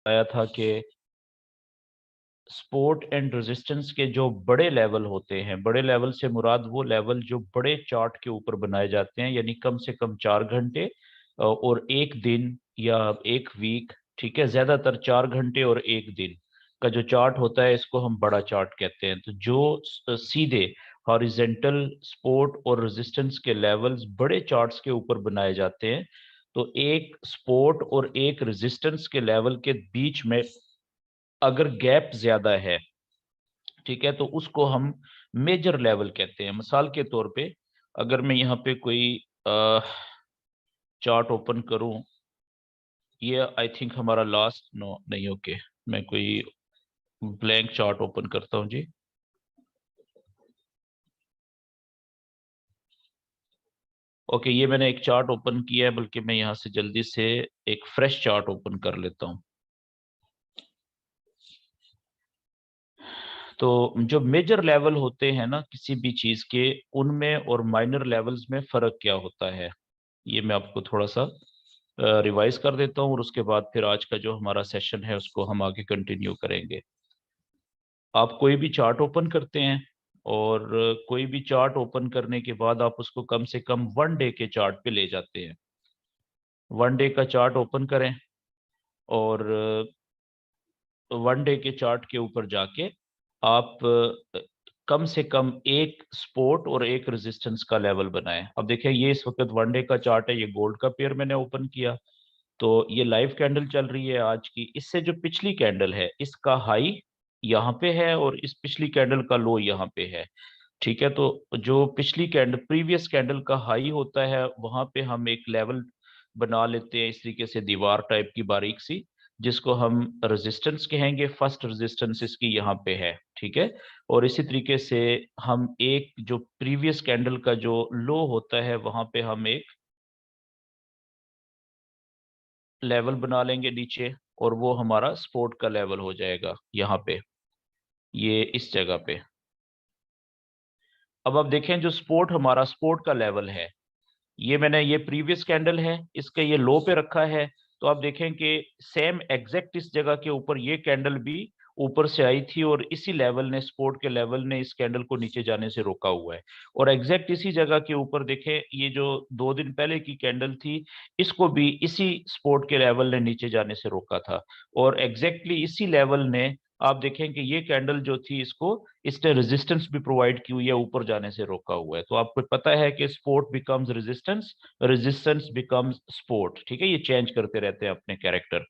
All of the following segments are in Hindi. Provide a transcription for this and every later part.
आया था कि सपोर्ट एंड रेजिस्टेंस के जो बड़े लेवल होते हैं, बड़े लेवल से मुराद वो लेवल जो बड़े चार्ट के ऊपर बनाए जाते हैं, यानी कम से कम 4 घंटे और एक दिन या एक वीक। ठीक है, ज्यादातर 4 घंटे और एक दिन का जो चार्ट होता है इसको हम बड़ा चार्ट कहते हैं। तो जो सीधे हॉरिजेंटल सपोर्ट और रेजिस्टेंस के लेवल्स बड़े चार्ट्स के ऊपर बनाए जाते हैं, तो एक सपोर्ट और एक रेजिस्टेंस के लेवल के बीच में अगर गैप ज्यादा है, ठीक है, तो उसको हम मेजर लेवल कहते हैं। मिसाल के तौर पे अगर मैं यहाँ पे कोई चार्ट ओपन करूं, ये आई थिंक हमारा लास्ट, नो नहीं, ओके, मैं कोई ब्लैंक चार्ट ओपन करता हूं जी। ओके, ये मैंने एक चार्ट ओपन किया है, बल्कि मैं यहाँ से जल्दी से एक फ्रेश चार्ट ओपन कर लेता हूँ। तो जो मेजर लेवल होते हैं ना किसी भी चीज के, उनमें और माइनर लेवल्स में फर्क क्या होता है, ये मैं आपको थोड़ा सा रिवाइज कर देता हूँ, और उसके बाद फिर आज का जो हमारा सेशन है उसको हम आगे कंटिन्यू करेंगे। आप कोई भी चार्ट ओपन करते हैं, और कोई भी चार्ट ओपन करने के बाद आप उसको कम से कम 1 डे के चार्ट पे ले जाते हैं। 1 डे का चार्ट ओपन करें, और 1 डे के चार्ट के ऊपर जाके आप कम से कम एक सपोर्ट और एक रेजिस्टेंस का लेवल बनाएं। अब देखिए, ये इस वक्त 1 डे का चार्ट है, ये गोल्ड का पेयर मैंने ओपन किया, तो ये लाइव कैंडल चल रही है आज की। इससे जो पिछली कैंडल है इसका हाई यहाँ पे है, और इस पिछली कैंडल का लो यहाँ पे है। ठीक है, तो जो पिछली कैंडल, प्रीवियस कैंडल का हाई होता है, वहां पे हम एक लेवल बना लेते हैं इस तरीके से, दीवार टाइप की बारीक सी, जिसको हम रेजिस्टेंस कहेंगे। फर्स्ट रेजिस्टेंस इसकी यहाँ पे है, ठीक है। और इसी तरीके से हम एक जो प्रीवियस कैंडल का जो लो होता है वहां पे हम एक लेवल बना लेंगे नीचे, और वो हमारा सपोर्ट का लेवल हो जाएगा यहाँ पे, ये इस जगह पे। अब आप देखें, जो सपोर्ट, हमारा सपोर्ट का लेवल है, ये मैंने, ये प्रीवियस कैंडल है, इसके ये लो पे रखा है। तो आप देखें कि सेम एग्जैक्ट इस जगह के ऊपर ये कैंडल भी ऊपर से आई थी, और इसी लेवल ने, सपोर्ट के लेवल ने इस कैंडल को नीचे जाने से रोका हुआ है। और एग्जैक्ट इसी जगह के ऊपर देखें, ये जो 2 दिन पहले की कैंडल थी, इसको भी इसी सपोर्ट के लेवल ने नीचे जाने से रोका था। और एग्जैक्टली इसी लेवल ने, आप देखें कि ये कैंडल जो थी, इसको, इसने रेजिस्टेंस भी प्रोवाइड की हुई है, ऊपर जाने से रोका हुआ है। तो आपको पता है कि sport becomes resistance, resistance becomes sport. ठीक है, ये चेंज करते रहते हैं अपने कैरेक्टर।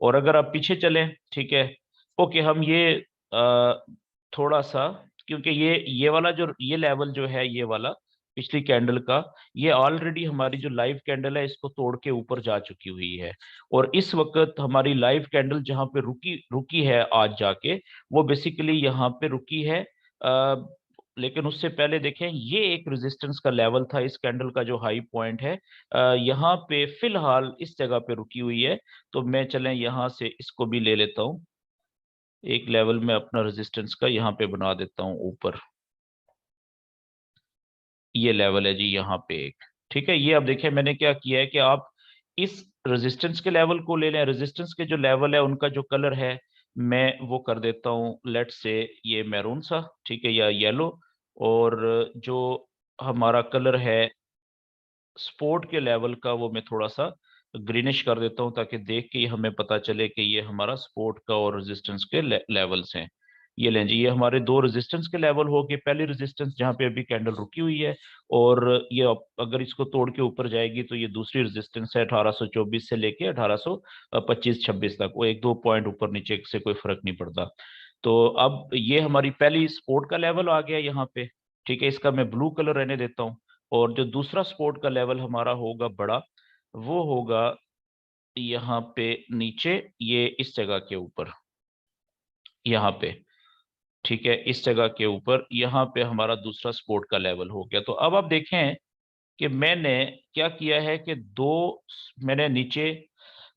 और अगर आप पीछे चलें, ठीक है, ओके, हम ये थोड़ा सा, क्योंकि ये वाला जो, ये लेवल जो है, ये वाला पिछली कैंडल का, ये ऑलरेडी हमारी जो लाइव कैंडल है इसको तोड़ के ऊपर जा चुकी हुई है। और इस वक्त हमारी लाइव कैंडल जहां पे रुकी रुकी है आज जाके, वो बेसिकली यहाँ पे रुकी है। लेकिन उससे पहले देखें, ये एक रेजिस्टेंस का लेवल था, इस कैंडल का जो हाई पॉइंट है, यहाँ पे फिलहाल इस जगह पे रुकी हुई है। तो मैं, चलें यहाँ से इसको भी ले लेता हूँ, एक लेवल में अपना रेजिस्टेंस का यहाँ पे बना देता हूँ ऊपर। ये लेवल है जी यहाँ पे एक। ठीक है, ये अब देखिए मैंने क्या किया है कि आप इस रेजिस्टेंस के लेवल को ले लें। रेजिस्टेंस के जो लेवल है उनका जो कलर है, मैं वो कर देता हूँ, लेट से ये मैरून सा, ठीक है, या येलो। और जो हमारा कलर है स्पोर्ट के लेवल का, वो मैं थोड़ा सा ग्रीनिश कर देता हूँ, ताकि देख के ही हमें पता चले कि ये हमारा स्पोर्ट का और रेजिस्टेंस के लेवल्स हैं। ये लें जी, ये हमारे दो रेजिस्टेंस के लेवल हो गए। पहली रेजिस्टेंस जहाँ पे अभी कैंडल रुकी हुई है, और ये अगर इसको तोड़ के ऊपर जाएगी तो ये दूसरी रेजिस्टेंस है 1824 से लेके 1825-26 तक, वो 1-2 पॉइंट ऊपर नीचे से कोई फर्क नहीं पड़ता। तो अब ये हमारी पहली सपोर्ट का लेवल आ गया यहाँ पे। ठीक है, इसका मैं ब्लू कलर रहने देता हूँ। और जो दूसरा सपोर्ट का लेवल हमारा होगा बड़ा, वो होगा यहाँ पे नीचे, ये इस जगह के ऊपर, यहाँ पे। ठीक है, इस जगह के ऊपर यहाँ पे हमारा दूसरा सपोर्ट का लेवल हो गया। तो अब आप देखें कि मैंने क्या किया है कि दो, मैंने नीचे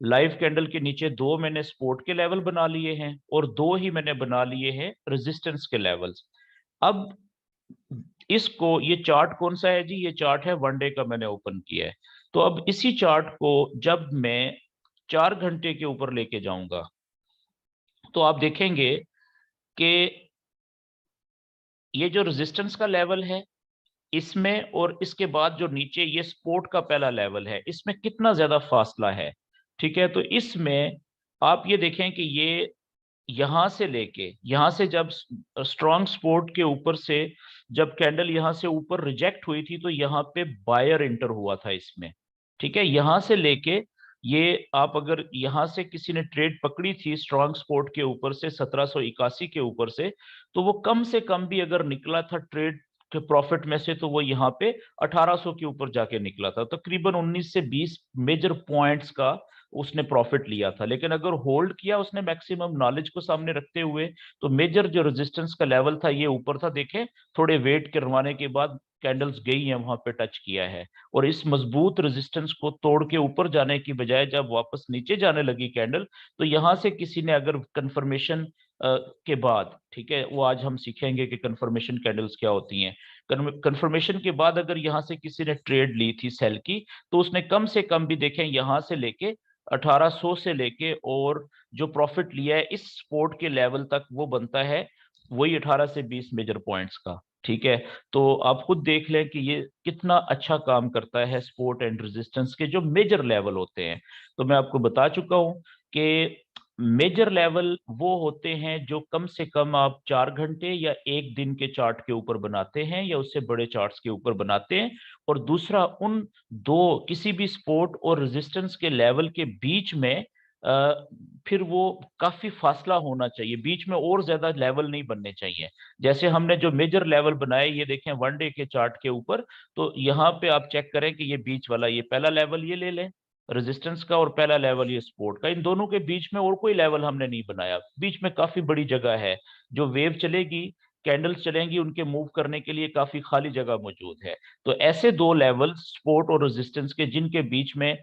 लाइव कैंडल के नीचे दो मैंने सपोर्ट के लेवल बना लिए हैं, और दो ही मैंने बना लिए हैं रेजिस्टेंस के लेवल्स। अब इसको, ये चार्ट कौन सा है जी, ये चार्ट है 1 डे का, मैंने ओपन किया है। तो अब इसी चार्ट को जब मैं 4 घंटे के ऊपर लेके जाऊंगा, तो आप देखेंगे कि ये जो रेजिस्टेंस का लेवल है इसमें और इसके बाद जो नीचे ये सपोर्ट का पहला लेवल है, इसमें कितना ज्यादा फासला है। ठीक है, तो इसमें आप ये देखें कि ये यहां से लेके यहां से जब स्ट्रॉन्ग सपोर्ट के ऊपर से जब कैंडल यहां से ऊपर रिजेक्ट हुई थी तो यहाँ पे बायर इंटर हुआ था इसमें। ठीक है, यहां से लेके ये आप अगर यहां से किसी ने ट्रेड पकड़ी थी स्ट्रॉन्ग सपोर्ट के ऊपर से 1781 के ऊपर से, तो वो कम से कम भी अगर निकला था ट्रेड के प्रॉफिट में से तो वो यहाँ पे 1800 के ऊपर जाके निकला था, तकरीबन 19 से 20 मेजर पॉइंट्स का उसने प्रॉफिट लिया था। लेकिन अगर होल्ड किया उसने मैक्सिमम नॉलेज को सामने रखते हुए, तो मेजर जो रेजिस्टेंस का लेवल था ये ऊपर था, देखें थोड़े वेट करवाने के बाद कैंडल्स गई हैं वहां पे टच किया है। और इस मजबूत रेजिस्टेंस को तोड़ के ऊपर जाने की बजाय जब वापस नीचे जाने लगी कैंडल, तो यहां से किसी ने अगर कंफर्मेशन के बाद, ठीक है वो आज हम सीखेंगे कि कंफर्मेशन कैंडल्स क्या होती हैं। कंफर्मेशन के बाद अगर यहां से किसी ने ट्रेड ली थी सेल की, तो उसने कम से कम भी देखें यहां से लेके 1800 से लेके और जो प्रॉफिट लिया है इस सपोर्ट के लेवल तक, वो बनता है वही 18 से 20 मेजर पॉइंट्स का। ठीक है, तो आप खुद देख लें कि ये कितना अच्छा काम करता है सपोर्ट एंड रेजिस्टेंस के जो मेजर लेवल होते हैं। तो मैं आपको बता चुका हूं कि मेजर लेवल वो होते हैं जो कम से कम आप 4 घंटे या एक दिन के चार्ट के ऊपर बनाते हैं या उससे बड़े चार्ट्स के ऊपर बनाते हैं। और दूसरा, उन दो किसी भी सपोर्ट और रेजिस्टेंस के लेवल के बीच में फिर वो काफी फासला होना चाहिए, बीच में और ज्यादा लेवल नहीं बनने चाहिए। जैसे हमने जो मेजर लेवल बनाए ये देखें वन डे के चार्ट के ऊपर, तो यहाँ पे आप चेक करें कि ये बीच वाला ये पहला लेवल ये ले लें रेजिस्टेंस का, और पहला लेवल ये सपोर्ट का, इन दोनों के बीच में और कोई लेवल हमने नहीं बनाया। बीच में काफी बड़ी जगह है, जो वेव चलेगी कैंडल्स चलेंगी उनके मूव करने के लिए काफी खाली जगह मौजूद है। तो ऐसे दो लेवल सपोर्ट और रेजिस्टेंस के जिनके बीच में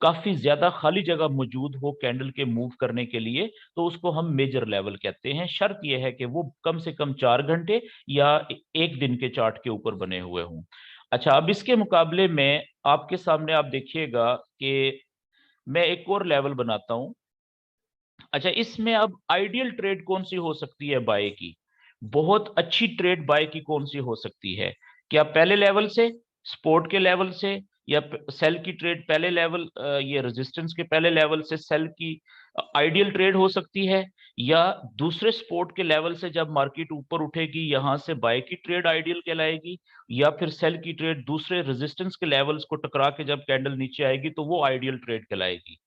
काफी ज्यादा खाली जगह मौजूद हो कैंडल के मूव करने के लिए, तो उसको हम मेजर लेवल कहते हैं। शर्त यह है कि वो कम से कम 4 घंटे या एक दिन के चार्ट के ऊपर बने हुए हों। अच्छा, अब इसके मुकाबले में आपके सामने आप देखिएगा कि मैं एक और लेवल बनाता हूं। अच्छा, इसमें अब आइडियल ट्रेड कौन सी हो सकती है बाय की, बहुत अच्छी ट्रेड बाय की कौन सी हो सकती है? क्या पहले लेवल से, सपोर्ट के लेवल से, या सेल की ट्रेड पहले लेवल ये रेजिस्टेंस के पहले लेवल से सेल की आइडियल ट्रेड हो सकती है, या दूसरे सपोर्ट के लेवल से जब मार्केट ऊपर उठेगी यहां से बाय की ट्रेड आइडियल कहलाएगी, या फिर सेल की ट्रेड दूसरे रेजिस्टेंस के लेवल्स को टकरा के जब कैंडल नीचे आएगी तो वो आइडियल ट्रेड कहलाएगी।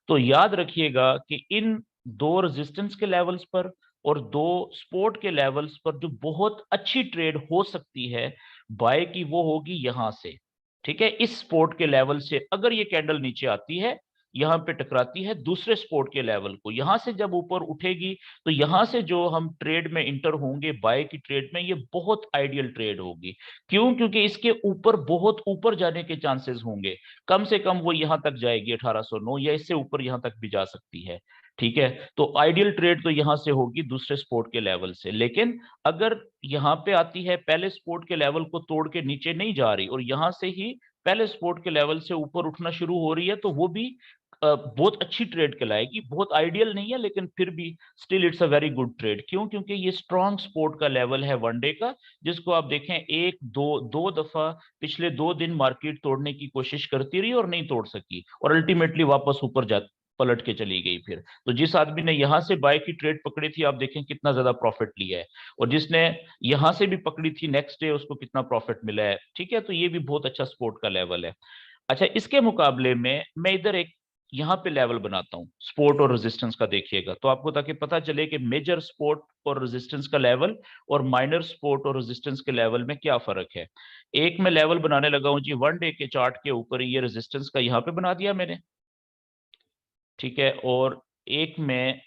तो याद रखिएगा कि इन दो रेजिस्टेंस के लेवल्स पर और दो सपोर्ट के लेवल्स पर जो बहुत अच्छी ट्रेड हो सकती है बाय की, वो होगी यहां से। ठीक है, इस सपोर्ट के लेवल से अगर ये कैंडल नीचे आती है, यहां पे टकराती है दूसरे सपोर्ट के लेवल को, यहां से जब ऊपर उठेगी, तो यहां से जो हम ट्रेड में इंटर होंगे बाय की ट्रेड में, ये बहुत आइडियल ट्रेड होगी। क्यों? क्योंकि इसके ऊपर बहुत ऊपर जाने के चांसेस होंगे, कम से कम वो यहां तक जाएगी 1809 या इससे ऊपर यहां तक भी जा सकती है। ठीक है, तो आइडियल ट्रेड तो यहां से होगी दूसरे सपोर्ट के लेवल से। लेकिन अगर यहाँ पे आती है पहले सपोर्ट के लेवल को तोड़ के नीचे नहीं जा रही और यहां से ही पहले सपोर्ट के लेवल से ऊपर उठना शुरू हो रही है, तो वो भी बहुत अच्छी ट्रेड कहलाएगी। बहुत आइडियल नहीं है लेकिन फिर भी still it's a very good trade. क्यों? क्योंकि ये स्ट्रॉन्ग सपोर्ट का लेवल है वन डे का, जिसको आप देखें एक दो दो दफा पिछले 2 दिन मार्केट तोड़ने की कोशिश करती रही और नहीं तोड़ सकी, और अल्टीमेटली वापस ऊपर जा पलट के चली गई फिर। तो जिस आदमी ने यहां से बाय की ट्रेड पकड़ी थी, आप देखें कितना ज्यादा प्रॉफिट लिया है, और जिसने यहां से भी पकड़ी थी नेक्स्ट डे उसको कितना प्रॉफिट मिला है। ठीक है, तो ये भी बहुत अच्छा सपोर्ट का लेवल है। अच्छा, इसके मुकाबले में मैं इधर एक यहाँ पे लेवल बनाता हूँ सपोर्ट और रेजिस्टेंस का, देखिएगा तो आपको ताकि पता चले कि मेजर सपोर्ट और रेजिस्टेंस का लेवल और माइनर सपोर्ट और रेजिस्टेंस के लेवल में क्या फर्क है। एक मैं लेवल बनाने लगा हूं जी वन डे के चार्ट के ऊपर, ये रेजिस्टेंस का यहाँ पे बना दिया मैंने। ठीक है, और एक मैं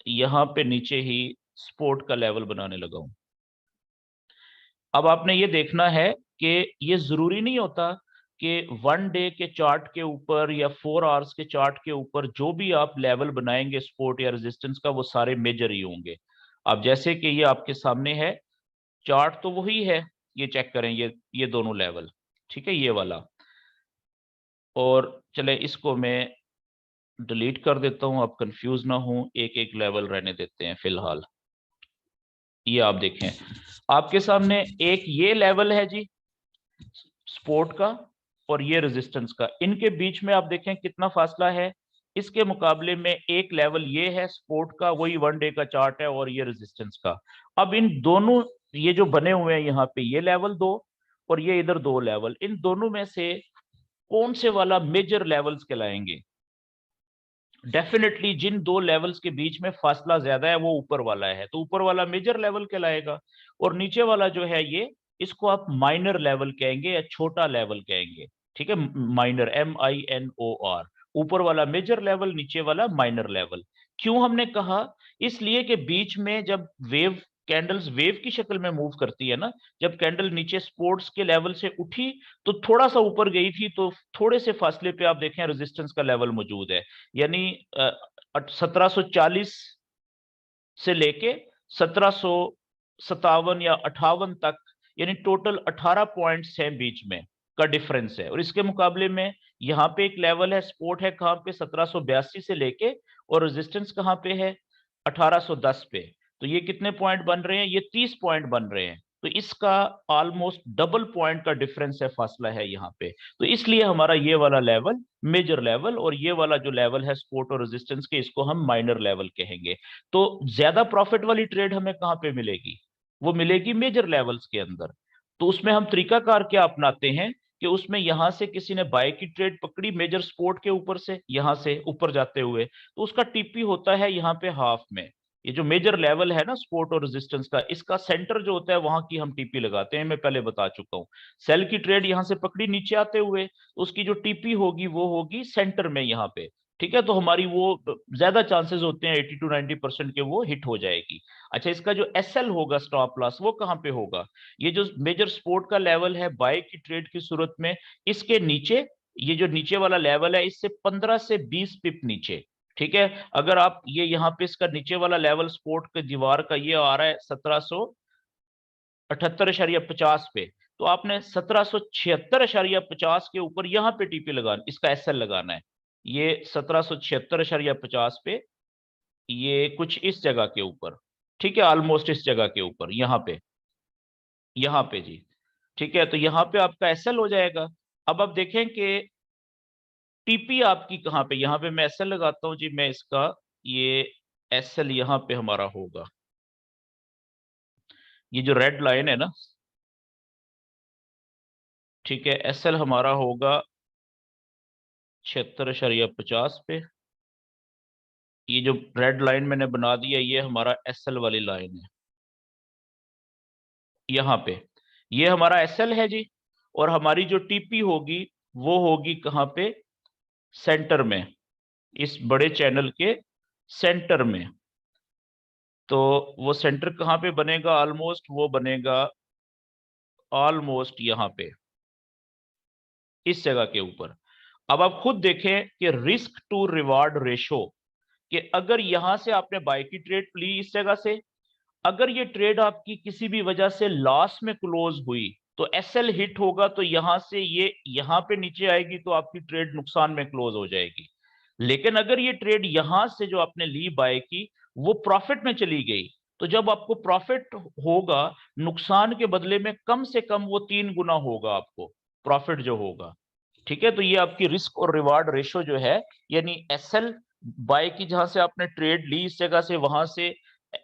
यहाँ पे नीचे ही सपोर्ट का लेवल बनाने लगा हूं। अब आपने ये देखना है कि ये जरूरी नहीं होता कि वन डे के चार्ट के ऊपर या 4 आवर्स के चार्ट के ऊपर जो भी आप लेवल बनाएंगे सपोर्ट या रेजिस्टेंस का, वो सारे मेजर ही होंगे। अब जैसे कि ये आपके सामने है, चार्ट तो वही है, ये चेक करें, ये दोनों लेवल, ठीक है, ये वाला। और चले इसको मैं डिलीट कर देता हूं, आप कंफ्यूज ना हो, एक एक लेवल रहने देते हैं फिलहाल। ये आप देखें, आपके सामने एक ये लेवल है जी सपोर्ट का, और ये रेजिस्टेंस का, इनके बीच में आप देखें कितना फासला है। इसके मुकाबले में एक लेवल ये है सपोर्ट का, वही 1 डे का चार्ट है, और ये रेजिस्टेंस का। अब इन दोनों, ये जो बने हुए हैं यहाँ पे, ये लेवल दो और ये इधर दो लेवल, इन दोनों में से कौन से वाला मेजर लेवल्स कहलाएंगे? डेफिनेटली जिन दो लेवल्स के बीच में फासला ज्यादा है वो ऊपर वाला है, तो ऊपर वाला मेजर लेवल कहलाएगा। और नीचे वाला जो है ये, इसको आप माइनर लेवल कहेंगे या छोटा लेवल कहेंगे। ठीक है, माइनर, MINOR। ऊपर वाला मेजर लेवल, नीचे वाला माइनर लेवल। क्यों हमने कहा? इसलिए कि बीच में जब वेव, कैंडल्स वेव की शक्ल में मूव करती है ना, जब कैंडल नीचे सपोर्ट्स के लेवल से उठी तो थोड़ा सा ऊपर गई थी, तो थोड़े से फासले पे आप देखें रेजिस्टेंस का लेवल मौजूद है। यानी 1740 से लेके 1757 या 58 तक, यानी टोटल 18 पॉइंट्स हैं बीच में का डिफरेंस है। और इसके मुकाबले में यहाँ पे एक लेवल है, सपोर्ट है कहाँ पे, 1782 से लेके, और रेजिस्टेंस कहाँ पे है, 1810 पे। तो ये कितने पॉइंट बन रहे हैं? ये 30 पॉइंट बन रहे हैं। तो इसका ऑलमोस्ट डबल पॉइंट का डिफरेंस है, फासला है यहाँ पे। तो इसलिए हमारा ये वाला लेवल मेजर लेवल, और ये वाला जो लेवल है सपोर्ट और रेजिस्टेंस के, इसको हम माइनर लेवल कहेंगे। तो ज्यादा प्रॉफिट वाली ट्रेड हमें कहाँ पे मिलेगी? वो मिलेगी मेजर लेवल्स के अंदर। तो उसमें हम तरीकाकार क्या अपनाते हैं कि उसमें यहां से किसी ने बाय की ट्रेड पकड़ी मेजर सपोर्ट के ऊपर से, यहां से ऊपर जाते हुए, तो उसका टीपी होता है यहाँ पे हाफ में। ये जो मेजर लेवल है ना सपोर्ट और रेजिस्टेंस का, इसका सेंटर जो होता है वहां की हम टीपी लगाते हैं, मैं पहले बता चुका हूं। सेल की ट्रेड यहां से पकड़ी नीचे आते हुए, तो उसकी जो टीपी होगी वो होगी सेंटर में यहाँ पे। ठीक है, तो हमारी वो ज्यादा चांसेस होते हैं 80 to 90% के वो हिट हो जाएगी। अच्छा, इसका जो SL होगा स्टॉप लॉस, वो कहाँ पे होगा? ये जो मेजर सपोर्ट का लेवल है बाय की ट्रेड की सूरत में, इसके नीचे, ये जो नीचे वाला लेवल है इससे 15 से 20 पिप नीचे। ठीक है, अगर आप ये यहाँ पे इसका नीचे वाला लेवल सपोर्ट के दीवार का ये आ रहा है 1778.50 पे, तो आपने 1776.50 के ऊपर यहाँ पे टीपी लगाना, इसका SL लगाना है। ये 1776.50 पे, ये कुछ इस जगह के ऊपर, ठीक है, ऑलमोस्ट इस जगह के ऊपर, यहाँ पे जी। ठीक है, तो यहाँ पे आपका SL हो जाएगा। अब आप देखें कि टीपी आपकी कहाँ पे, यहाँ पे मैं SL लगाता हूँ जी, मैं इसका, ये SL यहाँ पे हमारा होगा, ये जो रेड लाइन है ना, ठीक है, SL हमारा होगा 76.50 पे। ये जो रेड लाइन मैंने बना दी है, ये हमारा SL वाली लाइन है यहाँ पे, ये हमारा SL है जी। और हमारी जो टीपी होगी वो होगी कहाँ पे, सेंटर में, इस बड़े चैनल के सेंटर में। तो वो सेंटर कहाँ पे बनेगा? ऑलमोस्ट वो बनेगा ऑलमोस्ट यहाँ पे, इस जगह के ऊपर। अब आप खुद देखें कि रिस्क टू रिवार्ड रेशो, कि अगर यहां से आपने बाय की ट्रेड ली इस जगह से, अगर ये ट्रेड आपकी किसी भी वजह से लॉस में क्लोज हुई, तो SL हिट होगा, तो यहां से ये यहां पे नीचे आएगी, तो आपकी ट्रेड नुकसान में क्लोज हो जाएगी। लेकिन अगर ये ट्रेड यहां से जो आपने ली बाय की, वो प्रॉफिट में चली गई, तो जब आपको प्रॉफिट होगा, नुकसान के बदले में कम से कम वो 3 गुना होगा आपको प्रॉफिट जो होगा। ठीक है, तो ये आपकी रिस्क और रिवार्ड रेशो जो है, यानी SL बाय की, जहां से आपने ट्रेड ली इस जगह से, वहां से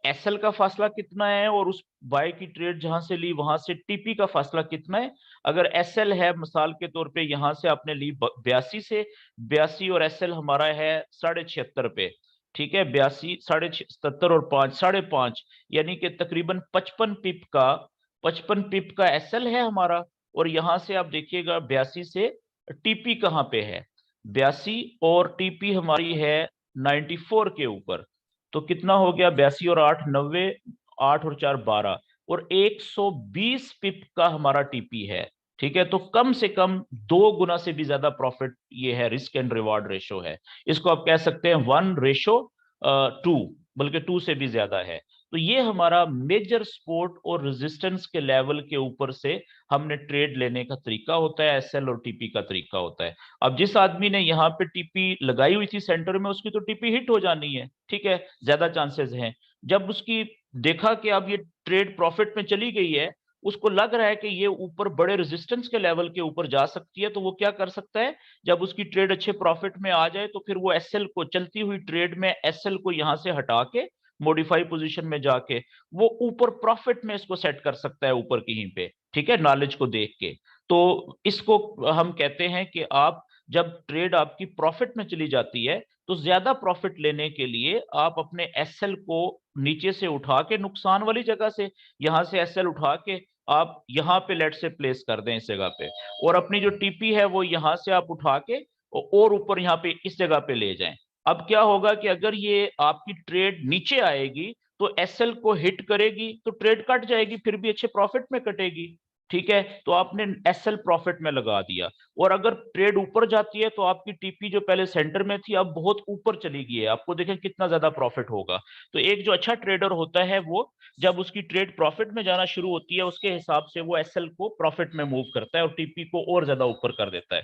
SL का फासला कितना है, और उस बाय की ट्रेड जहां से ली वहां से टीपी का फासला कितना है। अगर SL है, मिसाल के तौर पे यहां से आपने ली 82 से, 82 और SL हमारा है 76.5 पे। ठीक है, 82, 77 और 5, 5.5, यानी कि तकरीबन 55 पिप का SL है हमारा। और यहां से आप देखिएगा 82 से टीपी कहाँ पे है, 82, और टीपी हमारी है 94 के ऊपर। तो कितना हो गया, 82 और 8 90, 8 और 4 12, और 120 पिप का हमारा टीपी है। ठीक है, तो कम से कम 2 गुना से भी ज्यादा प्रॉफिट ये है, रिस्क एंड रिवार्ड रेशो है। इसको आप कह सकते हैं 1:2, बल्कि 2 से भी ज्यादा है। तो ये हमारा मेजर सपोर्ट और रेजिस्टेंस के लेवल के ऊपर से हमने ट्रेड लेने का तरीका होता है, एसएल और टीपी का तरीका होता है। अब जिस आदमी ने यहाँ पे टीपी लगाई हुई थी सेंटर में, उसकी तो टीपी हिट हो जानी है, ठीक है, ज्यादा चांसेस हैं। जब उसकी देखा कि अब ये ट्रेड प्रॉफिट में चली गई है, उसको लग रहा है कि ये ऊपर बड़े रेजिस्टेंस के लेवल के ऊपर जा सकती है, तो वो क्या कर सकता है, जब उसकी ट्रेड अच्छे प्रॉफिट में आ जाए तो फिर वो एसएल को, चलती हुई ट्रेड में एसएल को यहां से हटा के मॉडिफाई पोजीशन में जाके वो ऊपर प्रॉफिट में इसको सेट कर सकता है, ऊपर कहीं पे, ठीक है, नॉलेज को देख के। तो इसको हम कहते हैं कि आप जब ट्रेड आपकी प्रॉफिट में चली जाती है, तो ज्यादा प्रॉफिट लेने के लिए आप अपने एसएल को नीचे से उठा के, नुकसान वाली जगह से यहां से एसएल उठा के आप यहाँ पे लेट से प्लेस कर दें इस जगह पे, और अपनी जो टीपी है वो यहां से आप उठा के और ऊपर यहाँ पे इस जगह पे ले जाएं। अब क्या होगा कि अगर ये आपकी ट्रेड नीचे आएगी तो एसएल को हिट करेगी, तो ट्रेड कट जाएगी, फिर भी अच्छे प्रॉफिट में कटेगी, ठीक है, तो आपने एसएल प्रॉफिट में लगा दिया। और अगर ट्रेड ऊपर जाती है तो आपकी टीपी जो पहले सेंटर में थी अब बहुत ऊपर चली गई है, आपको देखें कितना ज्यादा प्रॉफिट होगा। तो एक जो अच्छा ट्रेडर होता है वो, जब उसकी ट्रेड प्रॉफिट में जाना शुरू होती है, उसके हिसाब से वो एसएल को प्रॉफिट में मूव करता है और टीपी को और ज्यादा ऊपर कर देता है।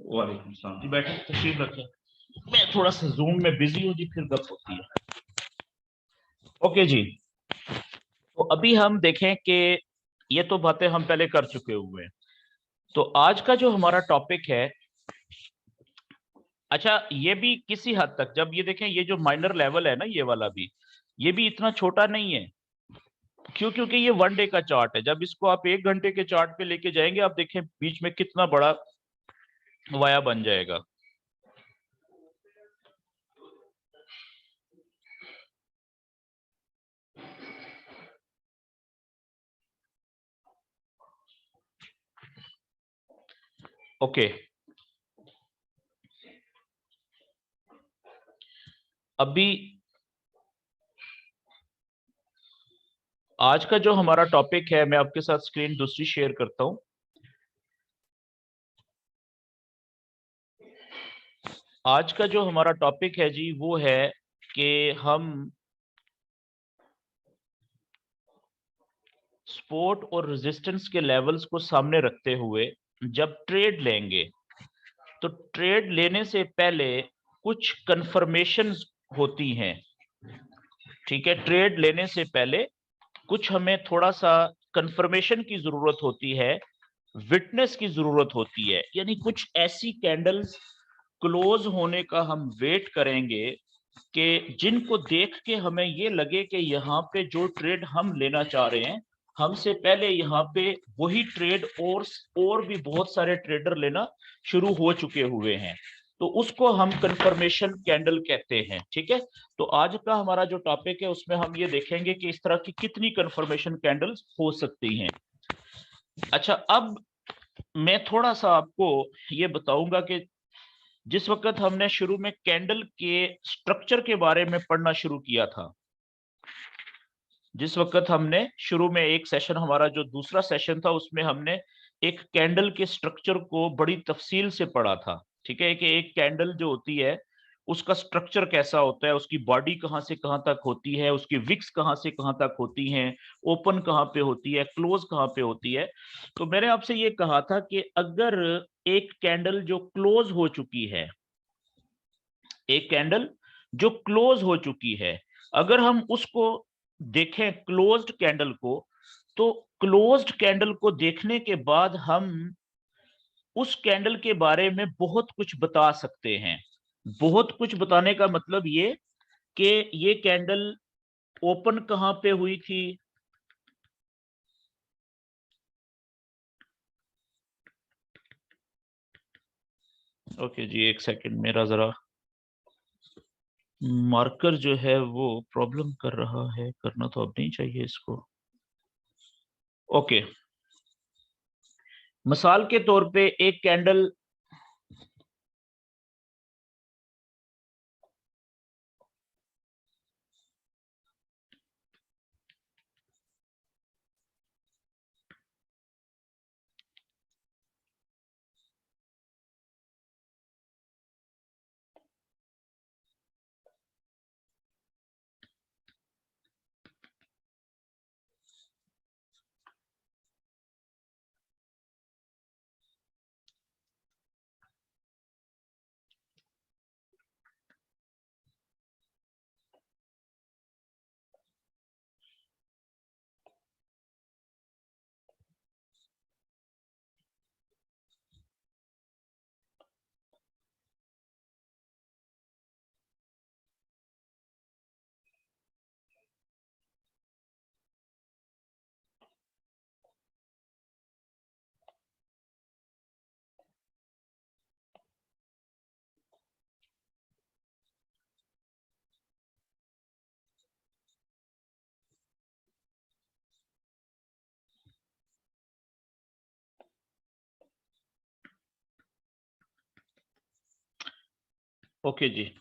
वालेकुम सलाम जी, बैठे, तशरीफ रखें। मैं थोड़ा सा जूम में बिजी हूँ जी, फिर गप होती है। ओके जी, तो अभी हम देखें कि ये तो बातें हम पहले कर चुके हुए हैं। तो आज का जो हमारा टॉपिक है, अच्छा ये भी किसी हद तक, जब ये देखें ये जो माइनर लेवल है ना, ये वाला भी, ये भी इतना छोटा नहीं है। क्यों? क्योंकि ये वन डे का चार्ट है। जब इसको आप 1 घंटे के चार्ट पे लेके जाएंगे, आप देखें बीच में कितना बड़ा वाया बन जाएगा। ओके, अभी आज का जो हमारा टॉपिक है, मैं आपके साथ स्क्रीन दूसरी शेयर करता हूं। आज का जो हमारा टॉपिक है जी, वो है कि हम सपोर्ट और रेजिस्टेंस के लेवल्स को सामने रखते हुए जब ट्रेड लेंगे, तो ट्रेड लेने से पहले कुछ कंफर्मेशंस होती हैं, ठीक है, ट्रेड लेने से पहले कुछ हमें थोड़ा सा कंफर्मेशन की जरूरत होती है, विटनेस की जरूरत होती है, यानी कुछ ऐसी कैंडल्स क्लोज होने का हम वेट करेंगे कि जिनको देख के हमें ये लगे कि यहाँ पे जो ट्रेड हम लेना चाह रहे हैं, हमसे पहले यहाँ पे वही ट्रेड और भी बहुत सारे ट्रेडर लेना शुरू हो चुके हुए हैं, तो उसको हम कंफर्मेशन कैंडल कहते हैं, ठीक है। तो आज का हमारा जो टॉपिक है उसमें हम ये देखेंगे कि इस तरह की कितनी कंफर्मेशन कैंडल्स हो सकती हैं। अच्छा, अब मैं थोड़ा सा आपको ये बताऊंगा कि जिस वक्त हमने शुरू में कैंडल के स्ट्रक्चर के बारे में पढ़ना शुरू किया था, जिस वक्त हमने शुरू में एक सेशन, हमारा जो दूसरा सेशन था, उसमें हमने एक कैंडल के स्ट्रक्चर को बड़ी तफसील से पढ़ा था, ठीक है, कि एक कैंडल जो होती है उसका स्ट्रक्चर कैसा होता है, उसकी बॉडी कहाँ से कहाँ तक होती है, उसकी विक्स कहाँ से कहाँ तक होती हैं, ओपन कहाँ पे होती है, क्लोज कहाँ पे होती है। तो मैंने आपसे ये कहा था कि अगर एक कैंडल जो क्लोज हो चुकी है, एक कैंडल जो क्लोज हो चुकी है, अगर हम उसको देखें क्लोज्ड कैंडल को, तो क्लोज्ड कैंडल को देखने के बाद हम उस कैंडल के बारे में बहुत कुछ बता सकते हैं। बहुत कुछ बताने का मतलब ये कि ये कैंडल ओपन कहां पे हुई थी, ओके जी, एक सेकंड, मेरा जरा मार्कर जो है वो प्रॉब्लम कर रहा है, करना तो अब नहीं चाहिए इसको। ओके, मिसाल के तौर पे एक कैंडल ओके जी।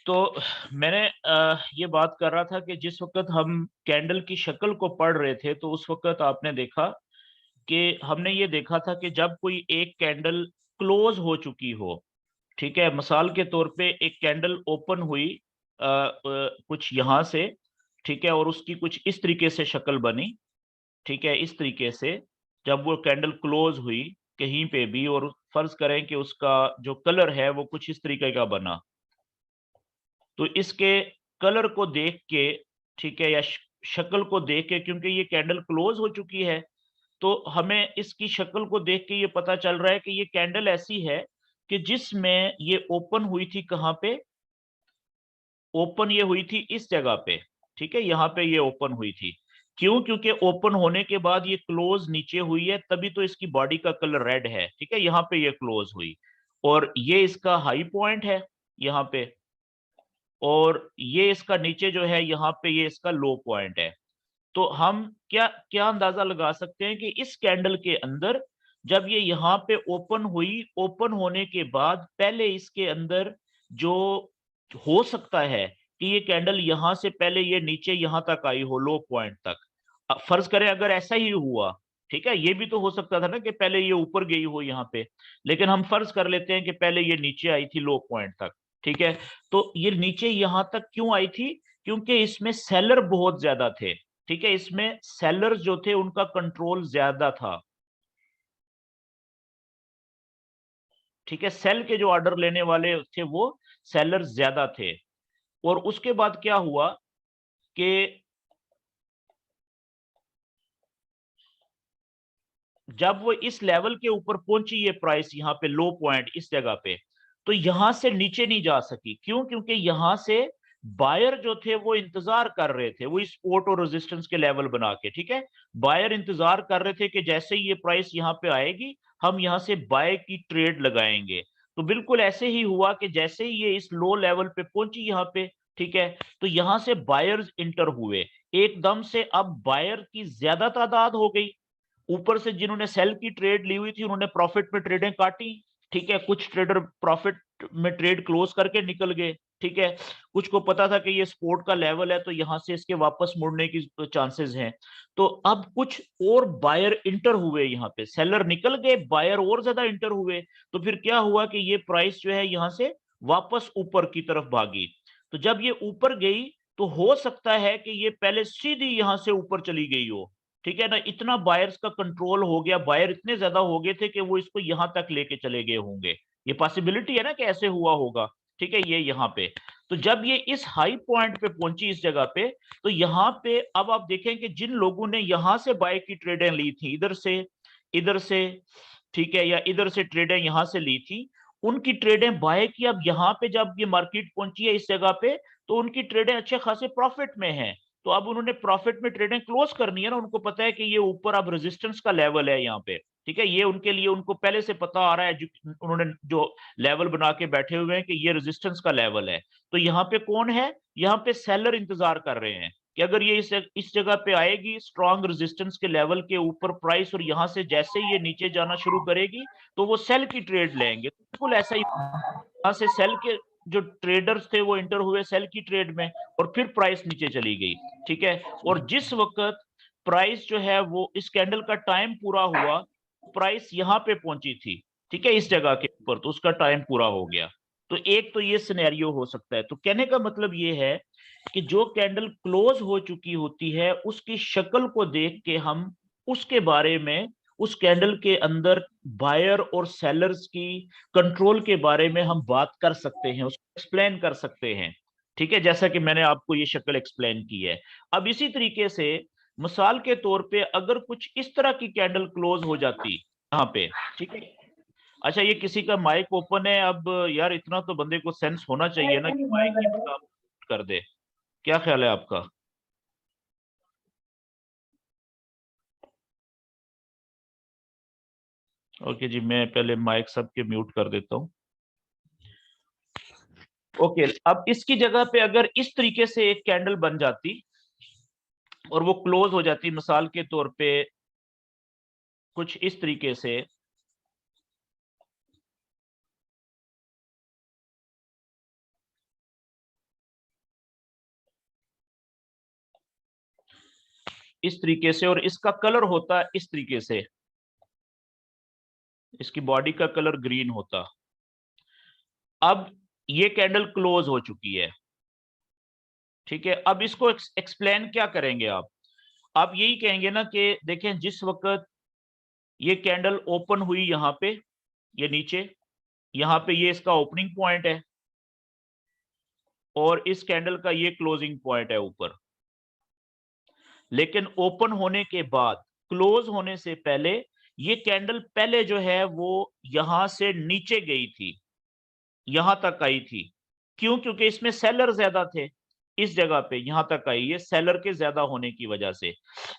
तो मैंने ये बात कर रहा था कि जिस वक़्त हम कैंडल की शक्ल को पढ़ रहे थे, तो उस वक़्त आपने देखा कि हमने ये देखा था कि जब कोई एक कैंडल क्लोज़ हो चुकी हो, ठीक है? मिसाल के तौर पे एक कैंडल ओपन हुई कुछ यहाँ से, ठीक है? और उसकी कुछ इस तरीके से शक्ल बनी, ठीक है? इस तरीके से, जब वो कैंडल क्लोज़ हुई कहीं पे भी और फ़र्ज़ करें कि उसका जो कलर है वो कुछ इस तरीके का बना। तो इसके कलर को देख के, ठीक है? या शक्ल को देख के, क्योंकि ये कैंडल क्लोज़ हो चुकी है, तो हमें इसकी शक्ल को देख के ये पता चल रहा है कि ये कैंडल ऐसी है कि जिसमें ये ओपन हुई थी कहाँ पे? ओपन ये हुई थी इस जगह पे, ठीक है? यहाँ पे ये ओपन हुई थी। क्यों? क्योंकि ओपन होने के बाद ये क्लोज़ नीचे हुई है, तभी तो इसकी बॉडी का कलर रेड है, ठीक है? यहाँ पे ये क्लोज़ हुई और ये इसका हाई पॉइंट है, यहाँ पे, और ये इसका नीचे जो है, यहाँ पे ये इसका लो पॉइंट है। तो हम क्या क्या अंदाज़ा लगा सकते हैं कि इस कैंडल के अंदर जब ये यहाँ पे ओपन हुई, ओपन होने के बाद पहले इसके अंदर जो हो सकता है कि ये कैंडल यहाँ से पहले ये नीचे यहाँ तक आई हो, लो पॉइंट तक। फ़र्ज़ करें अगर ऐसा ही हुआ, ठीक है? ये भी तो हो सकता था ना कि पहले ये ऊपर गई हो यहाँ पे, लेकिन हम फ़र्ज़ कर लेते हैं कि पहले ये नीचे आई थी लो पॉइंट तक, ठीक है? तो ये नीचे यहाँ तक क्यों आई थी? क्योंकि इसमें सेलर बहुत ज़्यादा थे। ठीक है? इसमें सेलर्स जो थे उनका कंट्रोल ज़्यादा था। ठीक है? सेल के जो ऑर्डर लेने वाले थे वो सेलर्स ज़्यादा थे और उसके बाद क्या हुआ कि जब वो इस लेवल के ऊपर पहुंची ये प्राइस यहाँ पे लो पॉइंट इस जगह पे, तो यहाँ से नीचे नहीं जा सकी। क्यों? क्योंकि यहाँ से बायर जो थे वो इंतजार कर रहे थे, वो सपोर्ट और रेजिस्टेंस के लेवल बना के, ठीक है? बायर इंतजार कर रहे थे कि जैसे ही ये प्राइस यहाँ पे आएगी, हम यहाँ से बाय की ट्रेड लगाएंगे। तो बिल्कुल ऐसे ही हुआ कि जैसे ही ये इस लो लेवल पे पहुंची यहाँ पे, ठीक है? तो यहाँ से बायर्स इंटर हुए। एकदम से अब बायर की ज्यादा तादाद हो गई। ऊपर से जिन्होंने सेल की ट्रेड ली हुई थी उन्होंने प्रॉफिट में ट्रेडें काटी, ठीक है? कुछ ट्रेडर प्रॉफिट में ट्रेड क्लोज करके निकल गए, ठीक है? कुछ को पता था कि ये सपोर्ट का लेवल है तो यहाँ से इसके वापस मुड़ने की चांसेस हैं। तो अब कुछ और बायर इंटर हुए यहाँ पे, सेलर निकल गए, बायर और ज्यादा इंटर हुए। तो फिर क्या हुआ कि ये प्राइस जो है यहाँ से वापस ऊपर की तरफ भागी। तो जब ये ऊपर गई तो हो सकता है कि ये पहले सीधी यहाँ से ऊपर चली गई हो, ठीक है ना? इतना बायर्स का कंट्रोल हो गया, बायर इतने ज़्यादा हो गए थे कि वो इसको यहाँ तक लेके चले गए होंगे। ये पॉसिबिलिटी है ना कि ऐसे हुआ होगा, ठीक है? ये यहाँ पे। तो जब ये इस हाई पॉइंट पे पहुंची इस जगह पे, तो यहाँ पे अब आप देखें कि जिन लोगों ने यहाँ से बाय की ट्रेडें ली थी, इधर से, ठीक है? या इधर से ट्रेडें यहाँ से ली थी, उनकी ट्रेडें बाय की। अब यहाँ पे जब ये मार्केट पहुंची है इस जगह पे, तो उनकी ट्रेडें अच्छे खासे प्रॉफिट में हैं। तो अब उन्होंने प्रॉफिट में ट्रेडिंग क्लोज करनी है ना, उनको पता है कि ये ऊपर अब रेजिस्टेंस का लेवल है यहाँ पे, ठीक है? ये उनके लिए, उनको पहले से पता आ रहा है, उन्होंने जो लेवल बना के बैठे हुए हैं कि ये रेजिस्टेंस का लेवल है। तो यहाँ पे कौन है? यहाँ पे सेलर इंतजार कर रहे हैं कि अगर ये इस जगह पे आएगी स्ट्रॉन्ग रेजिस्टेंस के लेवल के ऊपर प्राइस, और यहाँ से जैसे ही ये नीचे जाना शुरू करेगी तो वो सेल की ट्रेड लेंगे। बिल्कुल ऐसा ही, यहाँ से सेल के जो ट्रेडर्स थे वो इंटर हुए सेल की ट्रेड में और फिर प्राइस नीचे चली गई, ठीक है? और जिस वक्त प्राइस जो है वो इस कैंडल का टाइम पूरा हुआ, प्राइस यहाँ पे पहुंची थी, ठीक है? इस जगह के ऊपर, तो उसका टाइम पूरा हो गया। तो एक तो ये सिनेरियो हो सकता है। तो कहने का मतलब ये है कि जो कैंडल क्लोज हो चुकी होती है उसकी शक्ल को देख के हम उसके बारे में, उस कैंडल के अंदर बायर और सेलर्स की कंट्रोल के बारे में हम बात कर सकते हैं, उसको एक्सप्लेन कर सकते हैं, ठीक है? जैसा कि मैंने आपको ये शक्ल एक्सप्लेन की है। अब इसी तरीके से मिसाल के तौर पे अगर कुछ इस तरह की कैंडल क्लोज हो जाती यहाँ पे, ठीक है? अच्छा, ये किसी का माइक ओपन है। अब यार इतना तो बंदे को सेंस होना चाहिए ना कि माइक ही बंदा कर दे। क्या ख्याल है आपका? ओके जी, मैं पहले माइक सबके म्यूट कर देता हूँ। ओके, अब इसकी जगह पे अगर इस तरीके से एक कैंडल बन जाती और वो क्लोज हो जाती, मिसाल के तौर पे कुछ इस तरीके से, इस तरीके से, और इसका कलर होता इस तरीके से, इसकी बॉडी का कलर ग्रीन होता। अब ये कैंडल क्लोज हो चुकी है, ठीक है। अब इसको एक्सप्लेन क्या करेंगे आप यही कहेंगे ना कि देखें, जिस वक्त ये कैंडल ओपन हुई यहां पे, ये नीचे, यहां पे ये इसका ओपनिंग पॉइंट है और इस कैंडल का ये क्लोजिंग पॉइंट है ऊपर। लेकिन ओपन होने के बाद, क्लोज होने से पहले, ये कैंडल पहले जो है वो यहां से नीचे गई थी, यहां तक आई थी। क्यों? क्योंकि इसमें सेलर ज्यादा थे, इस जगह पे यहां तक आई, ये सेलर के ज्यादा होने की वजह से।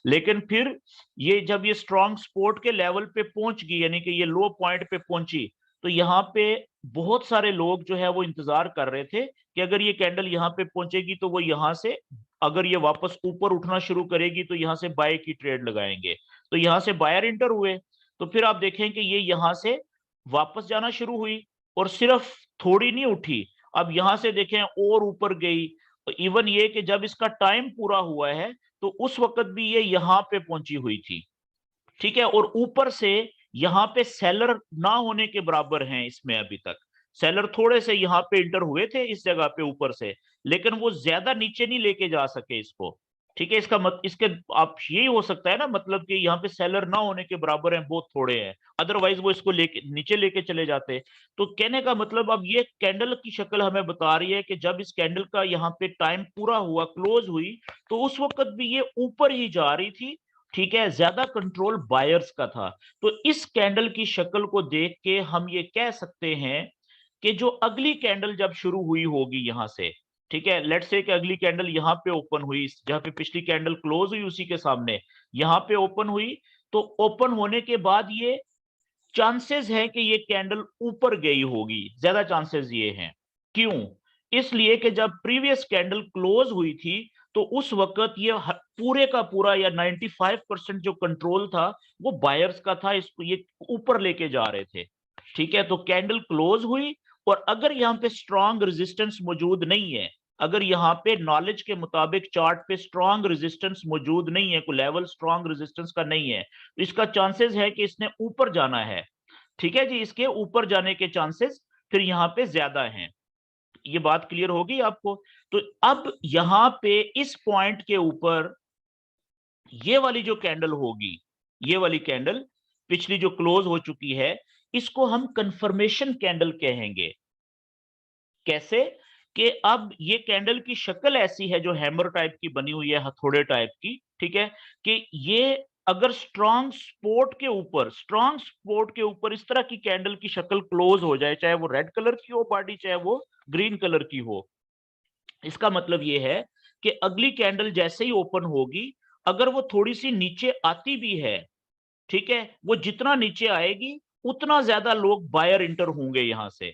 लेकिन फिर ये जब ये स्ट्रॉन्ग सपोर्ट के लेवल पे पहुंच गई, यानी कि ये लो पॉइंट पे पहुंची, तो यहाँ पे बहुत सारे लोग जो है वो इंतजार कर रहे थे कि अगर ये कैंडल यहाँ पे पहुंचेगी तो वो यहाँ से, अगर ये वापस ऊपर उठना शुरू करेगी तो यहाँ से बाय की ट्रेड लगाएंगे। तो यहाँ से बायर इंटर हुए, तो फिर आप देखें कि ये यहाँ से वापस जाना शुरू हुई, और सिर्फ थोड़ी नहीं उठी, अब यहां से देखें और ऊपर गई। तो इवन ये कि जब इसका टाइम पूरा हुआ है तो उस वक्त भी ये यहां पे पहुंची हुई थी, ठीक है। और ऊपर से यहाँ पे सेलर ना होने के बराबर हैं इसमें, अभी तक सेलर थोड़े से यहाँ पे इंटर हुए थे इस जगह पे ऊपर से, लेकिन वो ज्यादा नीचे नहीं लेके जा सके इसको, ठीक है। इसका इसके आप यही हो सकता है ना, मतलब कि यहाँ पे सेलर ना होने के बराबर हैं, बहुत थोड़े हैं, अदरवाइज वो इसको लेके नीचे लेके चले जाते। तो कहने का मतलब, अब ये कैंडल की शक्ल हमें बता रही है कि जब इस कैंडल का यहाँ पे टाइम पूरा हुआ, क्लोज हुई, तो उस वक्त भी ये ऊपर ही जा रही थी, ठीक है। ज्यादा कंट्रोल बायर्स का था। तो इस कैंडल की शक्ल को देख के हम ये कह सकते हैं कि जो अगली कैंडल जब शुरू हुई होगी यहां से, ठीक है, लेट्स से कि अगली कैंडल यहां पे ओपन हुई, जहां पे पिछली कैंडल क्लोज हुई उसी के सामने यहां पे ओपन हुई, तो ओपन होने के बाद ये चांसेस है कि ये कैंडल ऊपर गई होगी, ज्यादा चांसेस ये हैं। क्यों? इसलिए कि जब प्रीवियस कैंडल क्लोज हुई थी तो उस वक्त ये पूरे का पूरा या 95% जो कंट्रोल था वो बायर्स का था, इसको ये ऊपर लेके जा रहे थे, ठीक है। तो कैंडल क्लोज हुई, और अगर यहाँ पे स्ट्रॉन्ग रेजिस्टेंस मौजूद नहीं है, अगर यहाँ पे नॉलेज के मुताबिक चार्ट पे स्ट्रॉन्ग रेजिस्टेंस मौजूद नहीं है, कोई लेवल स्ट्रॉन्ग रेजिस्टेंस का नहीं है, तो इसका चांसेस है कि इसने ऊपर जाना है, ठीक है जी। इसके ऊपर जाने के चांसेस फिर यहाँ पे ज्यादा हैं। ये बात क्लियर होगी आपको? तो अब यहाँ पे इस पॉइंट के ऊपर ये वाली जो कैंडल होगी, ये वाली कैंडल पिछली जो क्लोज हो चुकी है, इसको हम कंफर्मेशन कैंडल कहेंगे। कैसे? कि अब ये कैंडल की शक्ल ऐसी है जो हैमर टाइप की बनी हुई है, हथौड़े टाइप की, ठीक है, कि ये अगर स्ट्रॉन्ग सपोर्ट के ऊपर इस तरह की कैंडल की शक्ल क्लोज हो जाए, चाहे वो रेड कलर की हो बॉडी, चाहे वो ग्रीन कलर की हो, इसका मतलब ये है कि अगली कैंडल जैसे ही ओपन होगी, अगर वो थोड़ी सी नीचे आती भी है, ठीक है, वो जितना नीचे आएगी उतना ज्यादा लोग बायर इंटर होंगे, यहां से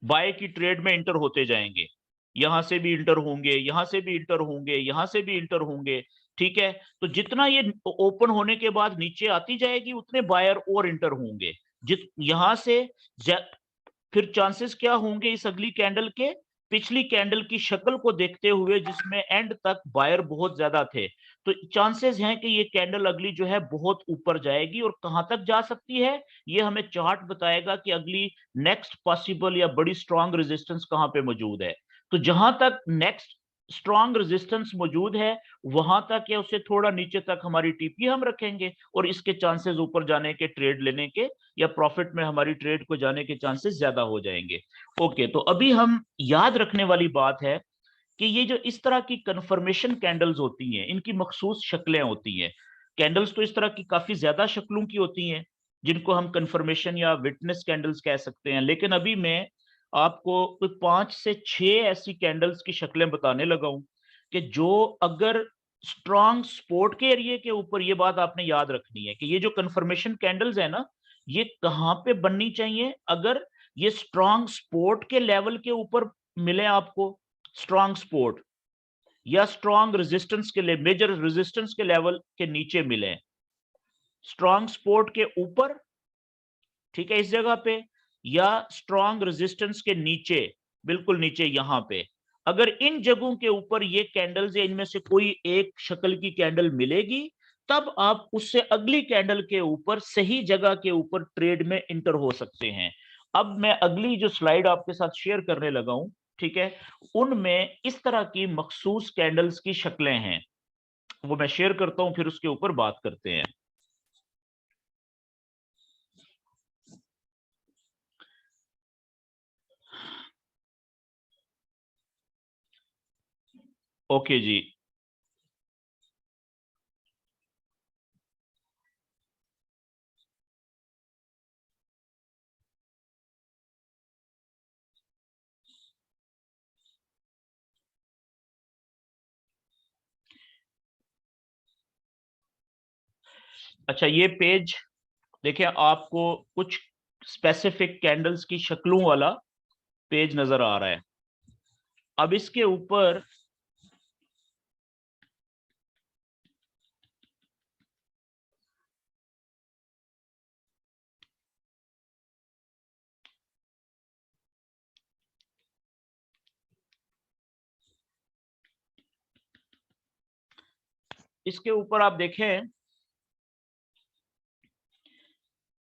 बाय की ट्रेड में इंटर होते जाएंगे, यहां से भी इंटर होंगे, यहां से भी इंटर होंगे, यहां से भी इंटर होंगे, ठीक है। तो जितना ये ओपन होने के बाद नीचे आती जाएगी उतने बायर और इंटर होंगे, जित यहां से फिर चांसेस क्या होंगे इस अगली कैंडल के, पिछली कैंडल की शक्ल को देखते हुए जिसमें एंड तक बायर बहुत ज्यादा थे, तो चांसेस हैं कि ये कैंडल अगली जो है बहुत ऊपर जाएगी, और कहां तक जा सकती है ये हमें चार्ट बताएगा कि अगली नेक्स्ट पॉसिबल या बड़ी स्ट्रॉन्ग रेजिस्टेंस कहां पे मौजूद है। तो जहां तक नेक्स्ट स्ट्रॉन्ग रेजिस्टेंस मौजूद है वहां तक या उससे थोड़ा नीचे तक हमारी टीपी हम रखेंगे, और इसके चांसेस ऊपर जाने के, ट्रेड लेने के या प्रॉफिट में हमारी ट्रेड को जाने के चांसेस ज्यादा हो जाएंगे। ओके, तो अभी हम याद रखने वाली बात है कि ये जो इस तरह की कंफर्मेशन कैंडल्स होती हैं इनकी मखसूस शक्लें होती हैं। कैंडल्स तो इस तरह की काफी ज्यादा शक्लों की होती हैं जिनको हम कंफर्मेशन या विटनेस कैंडल्स कह सकते हैं, लेकिन अभी मैं आपको कोई 5 से 6 ऐसी कैंडल्स की शक्लें बताने लगा हूं कि जो अगर स्ट्रॉन्ग सपोर्ट के एरिया के ऊपर, ये बात आपने याद रखनी है कि ये जो कंफर्मेशन कैंडल्स है ना, ये कहां पे बननी चाहिए, अगर ये स्ट्रॉन्ग सपोर्ट के लेवल के ऊपर मिले आपको, स्ट्रॉन्ग सपोर्ट या स्ट्रॉन्ग रेजिस्टेंस के लिए, मेजर रेजिस्टेंस के लेवल के नीचे मिले, स्ट्रॉन्ग सपोर्ट के ऊपर, ठीक है, इस जगह पे, या स्ट्रॉन्ग रेजिस्टेंस के नीचे, बिल्कुल नीचे यहां पे। अगर इन जगहों के ऊपर ये कैंडल्स या इनमें से कोई एक शक्ल की कैंडल मिलेगी, तब आप उससे अगली कैंडल के ऊपर सही जगह के ऊपर ट्रेड में इंटर हो सकते हैं। अब मैं अगली जो स्लाइड आपके साथ शेयर करने लगा हूं, ठीक है, उनमें इस तरह की मखसूस कैंडल्स की शक्लें हैं, वो मैं शेयर करता हूं, फिर उसके ऊपर बात करते हैं। ओके जी। अच्छा, ये पेज देखिए, आपको कुछ स्पेसिफिक कैंडल्स की शक्लों वाला पेज नजर आ रहा है। अब इसके ऊपर आप देखें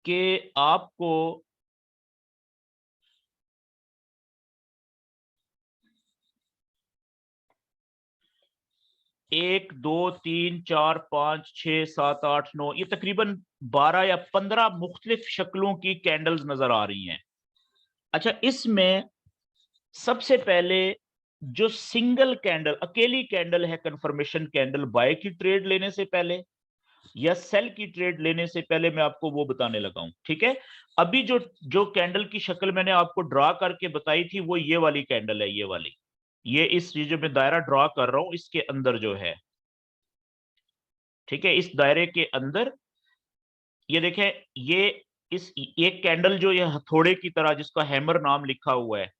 कि आपको एक, दो, तीन, चार, पांच, 6, 7, 8, 9, ये तकरीबन 12 या 15 मुख्तलिफ शक्लों की कैंडल्स नजर आ रही हैं। अच्छा, इसमें सबसे पहले जो सिंगल कैंडल, अकेली कैंडल है, कंफर्मेशन कैंडल, बाय की ट्रेड लेने से पहले या सेल की ट्रेड लेने से पहले मैं आपको वो बताने लगा हूं, ठीक है। अभी जो जो कैंडल की शक्ल मैंने आपको ड्रा करके बताई थी, वो ये वाली कैंडल है, ये वाली, ये जो मैं दायरा ड्रा कर रहा हूं, इसके अंदर जो है, ठीक है, इस दायरे के अंदर ये देखें, ये इस एक कैंडल जो ये हथौड़े की तरह जिसका हैमर नाम लिखा हुआ है,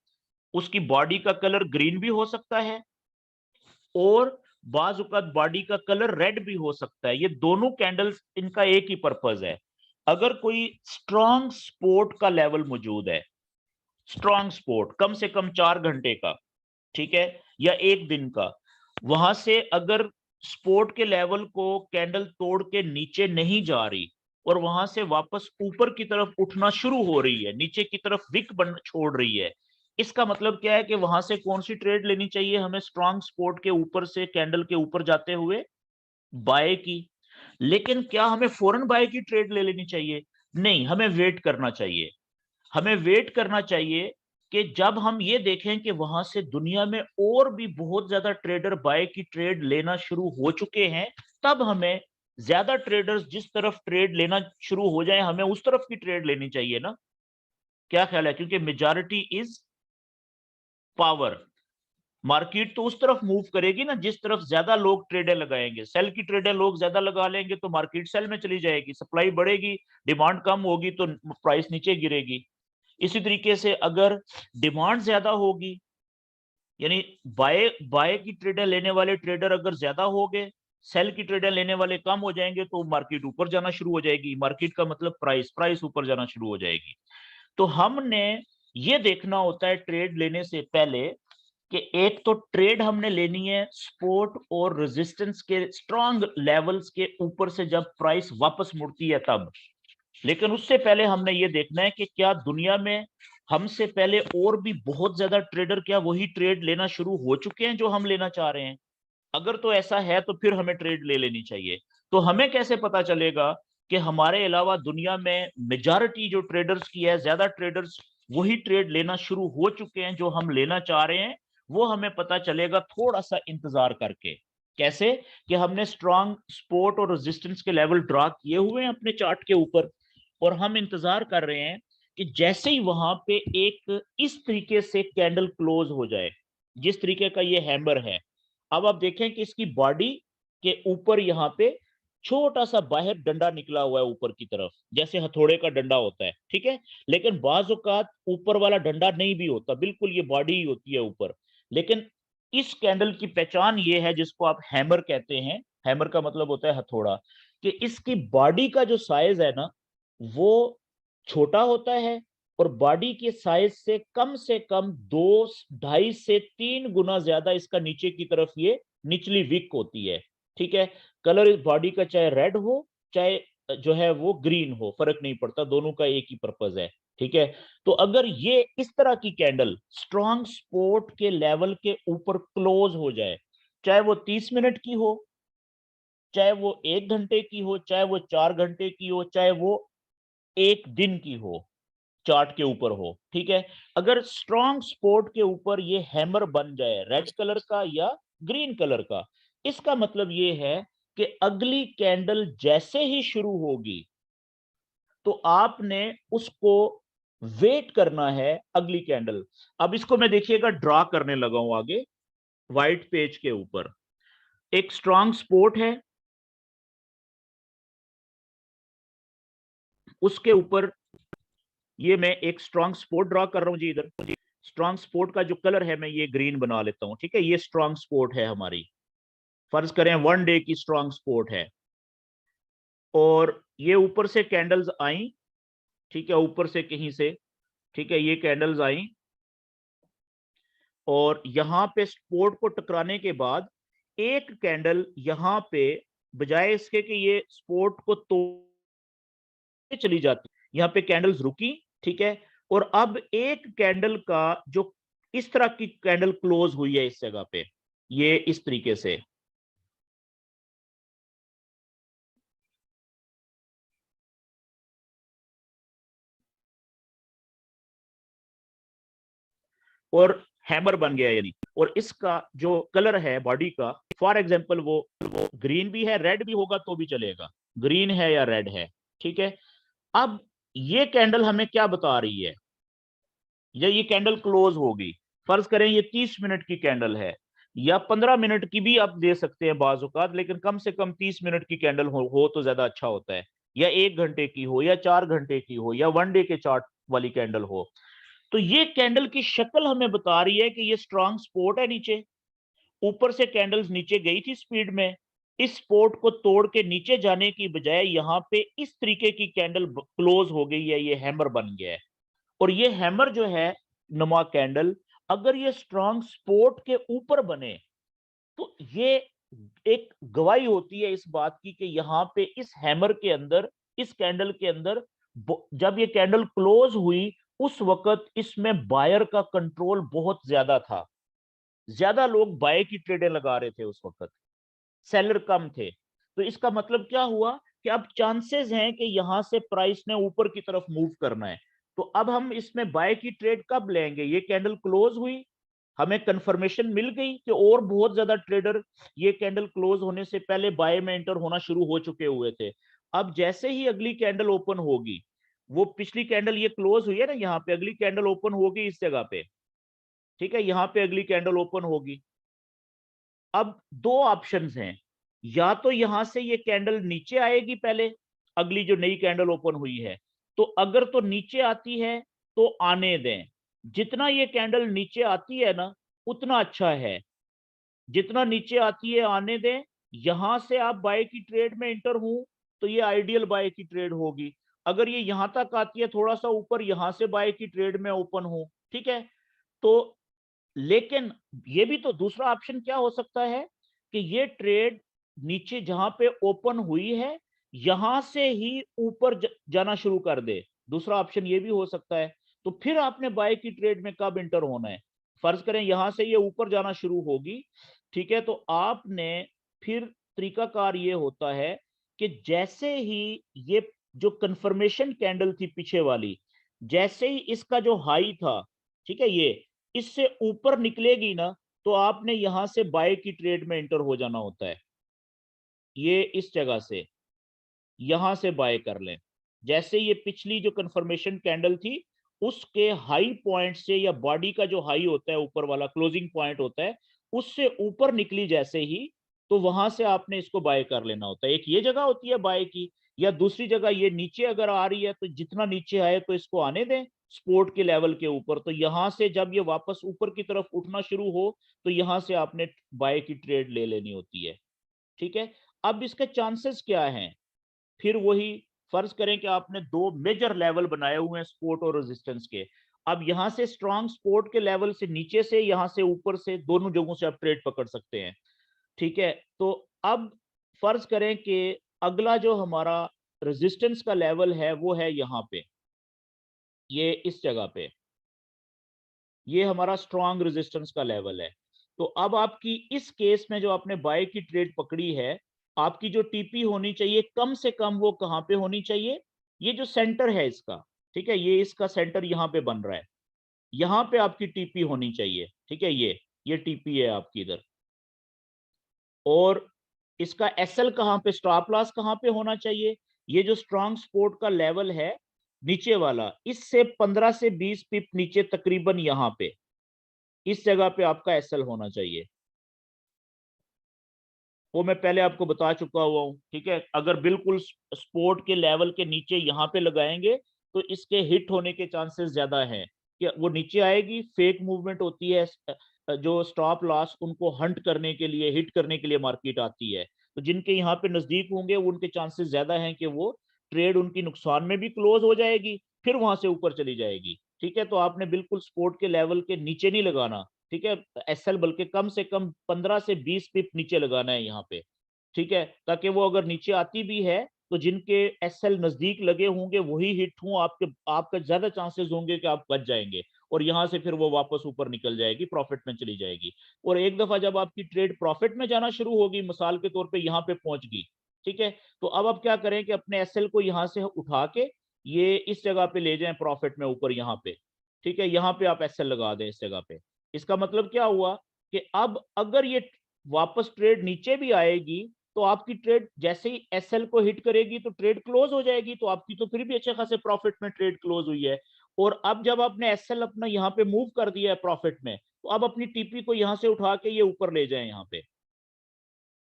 उसकी बॉडी का कलर ग्रीन भी हो सकता है और बाज औक़ात बॉडी का कलर रेड भी हो सकता है। ये दोनों कैंडल्स, इनका एक ही पर्पस है। अगर कोई स्ट्रॉन्ग सपोर्ट का लेवल मौजूद है, स्ट्रॉन्ग सपोर्ट कम से कम 4 घंटे का, ठीक है, या 1 दिन का, वहां से अगर सपोर्ट के लेवल को कैंडल तोड़ के नीचे नहीं जा रही और वहां से वापस ऊपर की तरफ उठना शुरू हो रही है, नीचे की तरफ विक बन छोड़ रही है, इसका मतलब क्या है कि वहां से कौन सी ट्रेड लेनी चाहिए हमें? स्ट्रॉन्ग सपोर्ट के ऊपर से कैंडल के ऊपर जाते हुए बाय की। लेकिन क्या हमें फौरन बाय की ट्रेड ले लेनी चाहिए? नहीं, हमें वेट करना चाहिए। हमें वेट करना चाहिए कि जब हम ये देखें कि वहां से दुनिया में और भी बहुत ज्यादा ट्रेडर बाय की ट्रेड लेना शुरू हो चुके हैं, तब हमें, ज्यादा ट्रेडर्स जिस तरफ ट्रेड लेना शुरू हो जाए, हमें उस तरफ की ट्रेड लेनी चाहिए ना। क्या ख्याल है? क्योंकि मेजॉरिटी इज पावर। मार्केट तो उस तरफ मूव करेगी ना जिस तरफ ज्यादा लोग ट्रेडें लगाएंगे। सेल की ट्रेडें लोग ज्यादा लगा लेंगे तो मार्केट सेल में चली जाएगी, सप्लाई बढ़ेगी, डिमांड कम होगी तो प्राइस नीचे गिरेगी। इसी तरीके से अगर डिमांड ज्यादा होगी, यानी बाय बाय की ट्रेडें लेने वाले ट्रेडर अगर ज्यादा हो गए, सेल की ट्रेडें लेने वाले कम हो जाएंगे, तो मार्केट ऊपर जाना शुरू हो जाएगी। मार्केट का मतलब प्राइस, प्राइस ऊपर जाना शुरू हो जाएगी। तो हमने ये देखना होता है ट्रेड लेने से पहले कि एक तो ट्रेड हमने लेनी है सपोर्ट और रेजिस्टेंस के स्ट्रॉन्ग लेवल्स के ऊपर से जब प्राइस वापस मुड़ती है तब। लेकिन उससे पहले हमने ये देखना है कि क्या दुनिया में हमसे पहले और भी बहुत ज्यादा ट्रेडर क्या वही ट्रेड लेना शुरू हो चुके हैं जो हम लेना चाह रहे हैं? अगर तो ऐसा है तो फिर हमें ट्रेड ले लेनी चाहिए। तो हमें कैसे पता चलेगा कि हमारे अलावा दुनिया में मेजॉरिटी जो ट्रेडर्स की है, ज्यादा ट्रेडर्स वही ट्रेड लेना शुरू हो चुके हैं जो हम लेना चाह रहे हैं? वो हमें पता चलेगा थोड़ा सा इंतजार करके। कैसे? कि हमने स्ट्रॉन्ग सपोर्ट और रेजिस्टेंस के लेवल ड्रा किए हुए हैं अपने चार्ट के ऊपर, और हम इंतजार कर रहे हैं कि जैसे ही वहां पे एक इस तरीके से कैंडल क्लोज हो जाए, जिस तरीके का ये हैमर है, अब आप देखें कि इसकी बॉडी के ऊपर यहाँ पे छोटा सा बाहर डंडा निकला हुआ है ऊपर की तरफ, जैसे हथौड़े का डंडा होता है, ठीक है। लेकिन बाज औकात ऊपर वाला डंडा नहीं भी होता, बिल्कुल ये बॉडी ही होती है ऊपर। लेकिन इस कैंडल की पहचान ये है, जिसको आप हैमर कहते हैं, हैमर का मतलब होता है हथौड़ा, कि इसकी बॉडी का जो साइज है ना वो छोटा होता है, और बॉडी के साइज से कम 2.5 से 3 गुना ज्यादा इसका नीचे की तरफ ये निचली विक होती है, ठीक है। कलर इस बॉडी का चाहे रेड हो चाहे जो है वो ग्रीन हो, फर्क नहीं पड़ता, दोनों का एक ही पर्पज है, ठीक है। तो अगर ये इस तरह की कैंडल स्ट्रॉन्ग स्पोर्ट के लेवल के ऊपर क्लोज हो जाए, चाहे वो 30 मिनट की हो, चाहे वो 1 घंटे की हो, चाहे वो 4 घंटे की हो, चाहे वो 1 दिन की हो, चार्ट के ऊपर हो, ठीक है। अगर स्ट्रॉन्ग स्पोर्ट के ऊपर ये हैमर बन जाए रेड कलर का या ग्रीन कलर का, इसका मतलब ये है कि अगली कैंडल जैसे ही शुरू होगी तो आपने उसको वेट करना है अगली कैंडल। अब इसको मैं देखिएगा ड्रॉ करने लगा हूं आगे व्हाइट पेज के ऊपर। एक स्ट्रॉन्ग स्पोर्ट है, उसके ऊपर ये मैं एक स्ट्रॉन्ग स्पोर्ट ड्रॉ कर रहा हूं जी। इधर स्ट्रॉन्ग स्पोर्ट का जो कलर है मैं ये ग्रीन बना लेता हूं, ठीक है। ये स्ट्रॉन्ग स्पोर्ट है हमारी, फर्ज करें 1 डे की स्ट्रॉन्ग स्पोर्ट है, और ये ऊपर से कैंडल्स आई, ठीक है, ऊपर से कहीं से, ठीक है, ये कैंडल्स आई, और यहां पे स्पोर्ट को टकराने के बाद एक कैंडल यहां पे, बजाय इसके कि ये स्पोर्ट को तोड़ चली जाती, यहाँ पे कैंडल्स रुकी, ठीक है। और अब एक कैंडल का जो इस तरह की कैंडल क्लोज हुई है इस जगह पे, ये इस तरीके से, और हैमर बन गया यानी, और इसका जो कलर है बॉडी का, फॉर एग्जांपल वो ग्रीन भी है, रेड भी होगा तो भी चलेगा, ग्रीन है या रेड है, ठीक है। अब ये कैंडल हमें क्या बता रही है, या ये कैंडल क्लोज होगी, फर्ज करें ये 30 मिनट की कैंडल है, या 15 मिनट की भी आप दे सकते हैं बाज़ औक़ात, लेकिन कम से कम 30 मिनट की कैंडल हो तो ज्यादा अच्छा होता है, या 1 घंटे की हो, या 4 घंटे की हो, या 1 डे के चार्ट वाली कैंडल हो। तो ये कैंडल की शक्ल हमें बता रही है कि ये स्ट्रॉन्ग सपोर्ट है नीचे, ऊपर से कैंडल्स नीचे गई थी स्पीड में, इस सपोर्ट को तोड़ के नीचे जाने की बजाय यहाँ पे इस तरीके की कैंडल क्लोज हो गई है, ये हैमर बन गया है। और ये हैमर जो है नुमा कैंडल, अगर ये स्ट्रॉन्ग सपोर्ट के ऊपर बने तो ये एक गवाही होती है इस बात की कि यहाँ पे इस हैमर के अंदर, इस कैंडल के अंदर, जब ये कैंडल क्लोज हुई उस वक्त इसमें बायर का कंट्रोल बहुत ज्यादा था, ज्यादा लोग बाय की ट्रेडें लगा रहे थे उस वक्त, सेलर कम थे। तो इसका मतलब क्या हुआ कि अब चांसेस हैं कि यहां से प्राइस ने ऊपर की तरफ मूव करना है। तो अब हम इसमें बाय की ट्रेड कब लेंगे, ये कैंडल क्लोज हुई, हमें कंफर्मेशन मिल गई कि और बहुत ज्यादा ट्रेडर ये कैंडल क्लोज होने से पहले बाय में एंटर होना शुरू हो चुके हुए थे। अब जैसे ही अगली कैंडल ओपन होगी, वो पिछली कैंडल ये क्लोज हुई है ना, यहाँ पे अगली कैंडल ओपन होगी इस जगह पे, ठीक है, यहाँ पे अगली कैंडल ओपन होगी। अब दो ऑप्शंस हैं, या तो यहां से ये कैंडल नीचे आएगी पहले, अगली जो नई कैंडल ओपन हुई है, तो अगर तो नीचे आती है तो आने दें, जितना ये कैंडल नीचे आती है ना उतना अच्छा है, जितना नीचे आती है आने दें। यहां से आप बाय की ट्रेड में इंटर हूं तो ये आइडियल बाय की ट्रेड होगी। अगर ये यहां तक आती है थोड़ा सा ऊपर, यहां से बाय की ट्रेड में ओपन हूं, ठीक है। तो लेकिन ये भी तो दूसरा ऑप्शन क्या हो सकता है कि ये ट्रेड नीचे जहां पे ओपन हुई है यहां से ही ऊपर जाना शुरू कर दे, दूसरा ऑप्शन ये भी हो सकता है। तो फिर आपने बाय की ट्रेड में कब इंटर होना है, फर्ज करें यहां से ये ऊपर जाना शुरू होगी, ठीक है, तो आपने फिर तरीकाकार ये होता है कि जैसे ही ये जो कंफर्मेशन कैंडल थी पीछे वाली, जैसे ही इसका जो हाई था, ठीक है, ये इससे ऊपर निकलेगी ना, तो आपने यहां से बाय की ट्रेड में एंटर हो जाना होता है, ये इस जगह से यहां से बाय कर लें। जैसे ये पिछली जो कंफर्मेशन कैंडल थी उसके हाई पॉइंट से, या बॉडी का जो हाई होता है ऊपर वाला क्लोजिंग पॉइंट होता है, उससे ऊपर निकली जैसे ही, तो वहां से आपने इसको बाय कर लेना होता है। एक ये जगह होती है बाय की, या दूसरी जगह ये नीचे अगर आ रही है तो जितना नीचे आए तो इसको आने दें सपोर्ट के लेवल के ऊपर, तो यहां से जब ये वापस ऊपर की तरफ उठना शुरू हो तो यहां से आपने बाय की ट्रेड ले लेनी होती है। ठीक है, अब इसके चांसेस क्या हैं, फिर वही फर्ज करें कि आपने दो मेजर लेवल बनाए हुए हैं सपोर्ट और रेजिस्टेंस के। अब यहां से स्ट्रॉन्ग सपोर्ट के लेवल से नीचे से, यहां से ऊपर से, दोनों जगहों से आप ट्रेड पकड़ सकते हैं। ठीक है, तो अब फर्ज करें कि अगला जो हमारा रेजिस्टेंस का लेवल है वो है यहां पे, ये इस जगह पे, ये हमारा स्ट्रॉन्ग रेजिस्टेंस का लेवल है। तो अब आपकी इस केस में जो आपने बाय की ट्रेड पकड़ी है, आपकी जो टीपी होनी चाहिए कम से कम वो कहां पे होनी चाहिए, ये जो सेंटर है इसका, ठीक है, ये इसका सेंटर यहां पे बन रहा है, यहां पे आपकी टीपी होनी चाहिए। ठीक है, ये टीपी है आपकी इधर, और इसका एसएल कहां पे, स्टॉप लॉस कहां पे होना चाहिए, ये जो स्ट्रॉन्ग सपोर्ट का लेवल है नीचे वाला, इससे 15 से 20 पिप नीचे तकरीबन यहां पे, इस जगह पे आपका एसएल होना चाहिए। वो मैं पहले आपको बता चुका हुआ हूं। ठीक है, अगर बिल्कुल स्पोर्ट के लेवल के नीचे यहां पे लगाएंगे तो इसके हिट होने के चांसेस ज्यादा हैं कि वो नीचे आएगी, फेक मूवमेंट होती है, जो स्टॉप लॉस उनको हंट करने के लिए, हिट करने के लिए मार्केट आती है, तो जिनके यहाँ पे नजदीक होंगे उनके चांसेस ज्यादा हैं कि वो ट्रेड उनकी नुकसान में भी क्लोज हो जाएगी, फिर वहां से ऊपर चली जाएगी। ठीक है, तो आपने बिल्कुल स्पोर्ट के लेवल के नीचे नहीं लगाना। ठीक है, एसएल बल्कि कम से कम 15 से 20 पिप नीचे लगाना है यहाँ पे। ठीक है, ताकि वो अगर नीचे आती भी है तो जिनके एसएल नजदीक लगे होंगे वही हिट हों, आपका ज्यादा चांसेस होंगे कि आप बच जाएंगे, और यहां से फिर वो वापस ऊपर निकल जाएगी, प्रॉफिट में चली जाएगी। और एक दफा जब आपकी ट्रेड प्रॉफिट में जाना शुरू होगी, मिसाल के तौर पे यहाँ पे पहुंच गई, ठीक है, तो अब आप क्या करें कि अपने एसएल को यहाँ से उठा के ये इस जगह पे ले जाएं प्रॉफिट में ऊपर यहाँ पे। ठीक है, यहाँ पे आप एसएल लगा दें इस जगह पे। इसका मतलब क्या हुआ कि अब अगर ये वापस ट्रेड नीचे भी आएगी तो आपकी ट्रेड जैसे ही एसएल को हिट करेगी तो ट्रेड क्लोज हो जाएगी, तो आपकी तो फिर भी अच्छे खासे प्रॉफिट में ट्रेड क्लोज हुई है। और अब जब आपने एसएल अपना यहाँ पे मूव कर दिया है प्रॉफिट में, तो अब अपनी टीपी को यहाँ से उठा के ये ऊपर ले जाए यहाँ पे।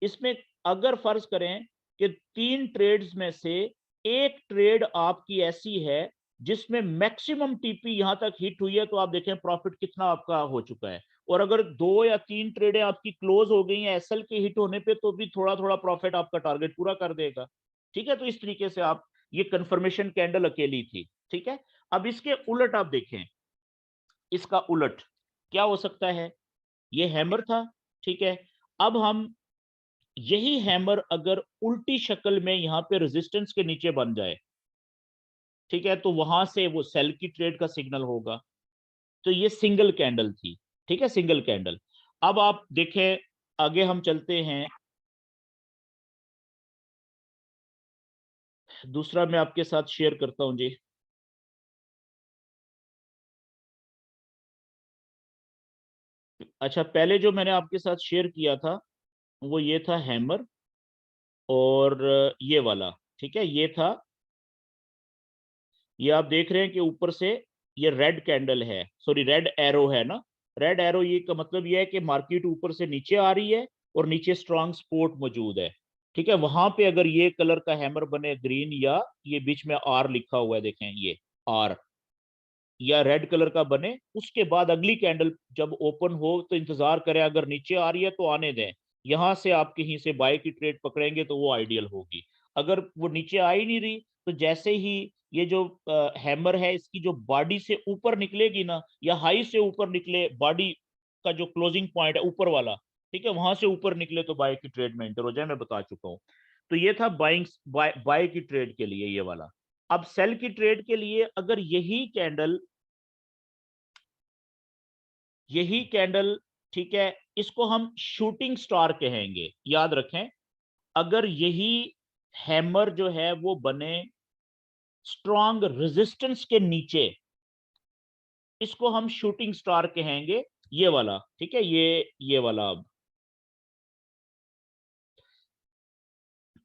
इसमें अगर फर्ज करें कि 3 ट्रेड्स में से एक ट्रेड आपकी ऐसी है जिसमें मैक्सिमम टीपी यहां तक हिट हुई है, तो आप देखें प्रॉफिट कितना आपका हो चुका है। और अगर 2 या 3 ट्रेडें आपकी क्लोज हो गई हैं एसएल के हिट होने पे, तो भी थोड़ा थोड़ा प्रॉफिट आपका टारगेट पूरा कर देगा। ठीक है, तो इस तरीके से आप, ये कंफर्मेशन कैंडल अकेली थी। ठीक है, अब इसके उलट आप देखें, इसका उलट क्या हो सकता है, ये हैमर था। ठीक है, अब हम यही हैमर अगर उल्टी शक्ल में यहां पे रेजिस्टेंस के नीचे बन जाए, ठीक है, तो वहां से वो सेल की ट्रेड का सिग्नल होगा। तो ये सिंगल कैंडल थी। ठीक है, सिंगल कैंडल। अब आप देखें, आगे हम चलते हैं, दूसरा मैं आपके साथ शेयर करता हूं जी। अच्छा, पहले जो मैंने आपके साथ शेयर किया था वो ये था हैमर, और ये वाला, ठीक है, ये था, ये आप देख रहे हैं कि ऊपर से ये रेड कैंडल है, सॉरी रेड एरो है ना, रेड एरो, ये का मतलब ये है कि मार्केट ऊपर से नीचे आ रही है और नीचे स्ट्रांग सपोर्ट मौजूद है। ठीक है, वहां पे अगर ये कलर का हैमर बने ग्रीन, या ये बीच में आर लिखा हुआ है देखें, ये आर या रेड कलर का बने, उसके बाद अगली कैंडल जब ओपन हो तो इंतजार करें, अगर नीचे आ रही है तो आने दें, यहां से आप कहीं से बाय की ट्रेड पकड़ेंगे तो वो आइडियल होगी। अगर वो नीचे आ ही नहीं रही तो जैसे ही ये जो हैमर है इसकी जो बॉडी से ऊपर निकलेगी ना, या हाई से ऊपर निकले, बॉडी का जो क्लोजिंग पॉइंट है ऊपर वाला, ठीक है, वहां से ऊपर निकले तो बाय की ट्रेड में एंटर हो जाए, मैं बता चुका हूँ। तो ये था बाइंग, बाय की ट्रेड के लिए ये वाला। अब सेल की ट्रेड के लिए अगर यही कैंडल, ठीक है, इसको हम शूटिंग स्टार कहेंगे, याद रखें। अगर यही हैमर जो है वो बने स्ट्रॉन्ग रेजिस्टेंस के नीचे, इसको हम शूटिंग स्टार कहेंगे, ये वाला। ठीक है, ये वाला, अब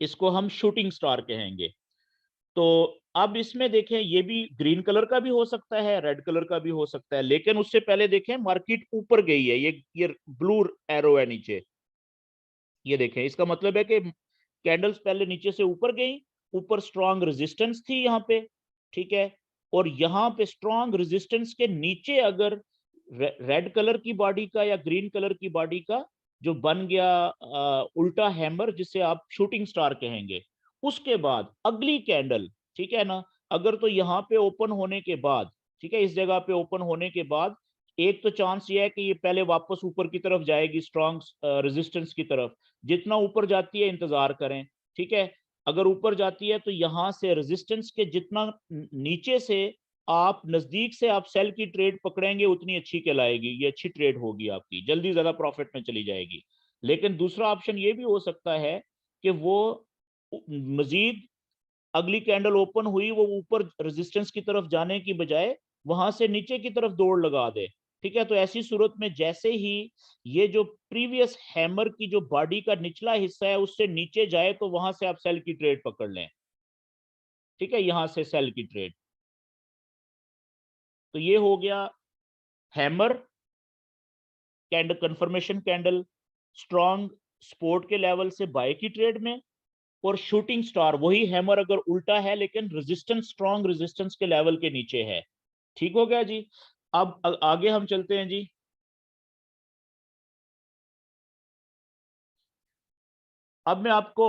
इसको हम शूटिंग स्टार कहेंगे। तो अब इसमें देखें, ये भी ग्रीन कलर का भी हो सकता है, रेड कलर का भी हो सकता है, लेकिन उससे पहले देखें मार्केट ऊपर गई है, ये ब्लू एरो है नीचे, ये देखें, इसका मतलब है कि कैंडल्स पहले नीचे से ऊपर गई, ऊपर स्ट्रॉन्ग रेजिस्टेंस थी यहाँ पे, ठीक है, और यहाँ पे स्ट्रॉन्ग रेजिस्टेंस के नीचे अगर रेड कलर की बॉडी का या ग्रीन कलर की बॉडी का जो बन गया उल्टा हैमर, जिसे आप शूटिंग स्टार कहेंगे, उसके बाद अगली कैंडल, ठीक है ना, अगर तो यहाँ पे ओपन होने के बाद, ठीक है, इस जगह पे ओपन होने के बाद एक तो चांस ये है कि ये पहले वापस ऊपर की तरफ जाएगी स्ट्रॉन्ग रेजिस्टेंस की तरफ, जितना ऊपर जाती है इंतजार करें, ठीक है, अगर ऊपर जाती है तो यहां से रेजिस्टेंस के जितना नीचे से आप नजदीक से आप सेल की ट्रेड पकड़ेंगे उतनी अच्छी कहलाएगी, ये अच्छी ट्रेड होगी आपकी, जल्दी ज्यादा प्रॉफिट में चली जाएगी। लेकिन दूसरा ऑप्शन ये भी हो सकता है कि वो मजीद अगली कैंडल ओपन हुई, वो ऊपर रेजिस्टेंस की तरफ जाने की बजाय वहां से नीचे की तरफ दौड़ लगा दे, ठीक है, तो ऐसी सूरत में जैसे ही ये जो प्रीवियस हैमर की जो बॉडी का निचला हिस्सा है उससे नीचे जाए तो वहां से आप सेल की ट्रेड पकड़ लें, ठीक है, यहां से सेल की ट्रेड। तो ये हो गया hammer candle, confirmation candle, strong support के लेवल से बाय की ट्रेड में, और शूटिंग स्टार वही हैमर अगर उल्टा है लेकिन रेजिस्टेंस स्ट्रॉन्ग रेजिस्टेंस के लेवल के नीचे है। ठीक हो गया जी। अब आगे हम चलते हैं जी। अब मैं आपको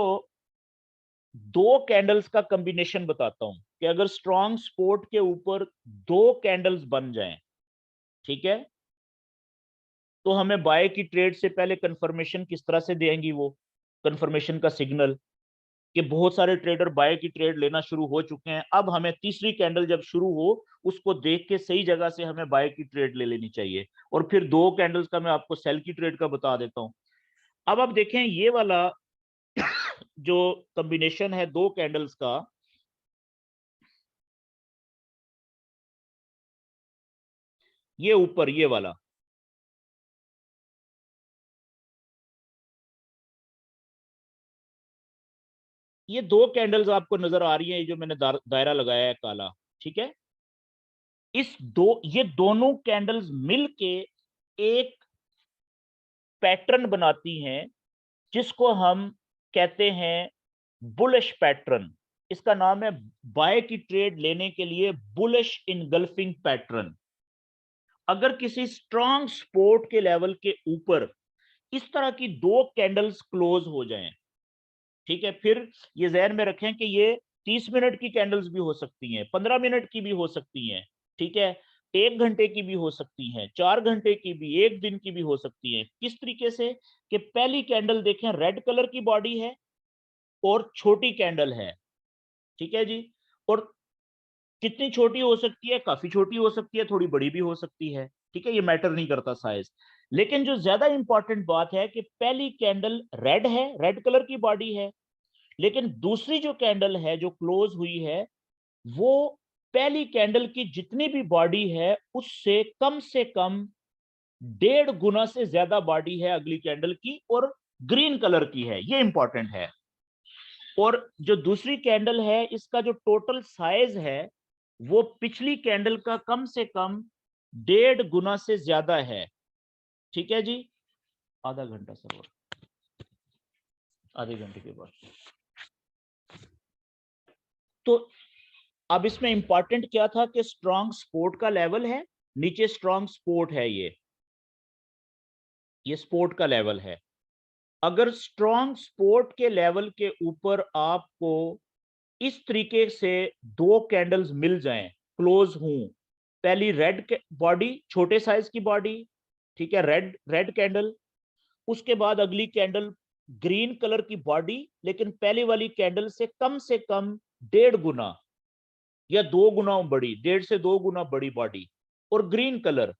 दो कैंडल्स का कॉम्बिनेशन बताता हूं कि अगर स्ट्रॉन्ग सपोर्ट के ऊपर दो कैंडल्स बन जाएं, ठीक है, तो हमें बाय की ट्रेड से पहले कंफर्मेशन किस तरह से देंगी, वो कंफर्मेशन का सिग्नल कि बहुत सारे ट्रेडर बाय की ट्रेड लेना शुरू हो चुके हैं, अब हमें तीसरी कैंडल जब शुरू हो उसको देख के सही जगह से हमें बाय की ट्रेड ले लेनी चाहिए। और फिर दो कैंडल्स का मैं आपको सेल की ट्रेड का बता देता हूं। अब आप देखें ये वाला जो कॉम्बिनेशन है दो कैंडल्स का, ये ऊपर ये वाला, ये दो कैंडल्स आपको नजर आ रही है, ये जो मैंने दायरा लगाया है काला, ठीक है, इस दो ये दोनों कैंडल्स मिलके एक पैटर्न बनाती हैं जिसको हम कहते हैं बुलिश पैटर्न। इसका नाम है बाय की ट्रेड लेने के लिए बुलिश इनगल्फिंग पैटर्न। अगर किसी स्ट्रॉन्ग सपोर्ट के लेवल के ऊपर इस तरह की दो कैंडल्स क्लोज हो जाएं, ठीक है, फिर ये जहन में रखें कि ये 30 मिनट की कैंडल्स भी हो सकती हैं, 15 मिनट की भी हो सकती हैं, ठीक है, 1 घंटे की भी हो सकती हैं, 4 घंटे की भी, एक दिन की भी हो सकती हैं। किस तरीके से कि पहली कैंडल देखें रेड कलर की बॉडी है और छोटी कैंडल है, ठीक है जी, और कितनी छोटी हो सकती है, काफी छोटी हो सकती है, थोड़ी बड़ी भी हो सकती है, ठीक है, ये मैटर नहीं करता साइज। लेकिन जो ज्यादा इंपॉर्टेंट बात है कि पहली कैंडल रेड है, रेड कलर की बॉडी है, लेकिन दूसरी जो कैंडल है जो क्लोज हुई है वो पहली कैंडल की जितनी भी बॉडी है उससे कम से कम 1.5 गुना से ज्यादा बॉडी है अगली कैंडल की, और ग्रीन कलर की है, ये इंपॉर्टेंट है। और जो दूसरी कैंडल है इसका जो टोटल साइज है वो पिछली कैंडल का कम से कम 1.5 गुना से ज्यादा है, ठीक है जी। आधा घंटा सर, और आधे घंटे के बाद। तो अब इसमें इंपॉर्टेंट क्या था कि स्ट्रॉन्ग सपोर्ट का लेवल है, नीचे स्ट्रॉन्ग सपोर्ट है, ये सपोर्ट का लेवल है। अगर स्ट्रॉन्ग सपोर्ट के लेवल के ऊपर आपको इस तरीके से दो कैंडल्स मिल जाएं, क्लोज हों, पहली रेड बॉडी, छोटे साइज की बॉडी, ठीक है, रेड रेड कैंडल, उसके बाद अगली कैंडल ग्रीन कलर की बॉडी लेकिन पहले वाली कैंडल से कम 1.5 गुना या 2 गुना बड़ी, 1.5 से 2 गुना बड़ी बॉडी, और ग्रीन कलर।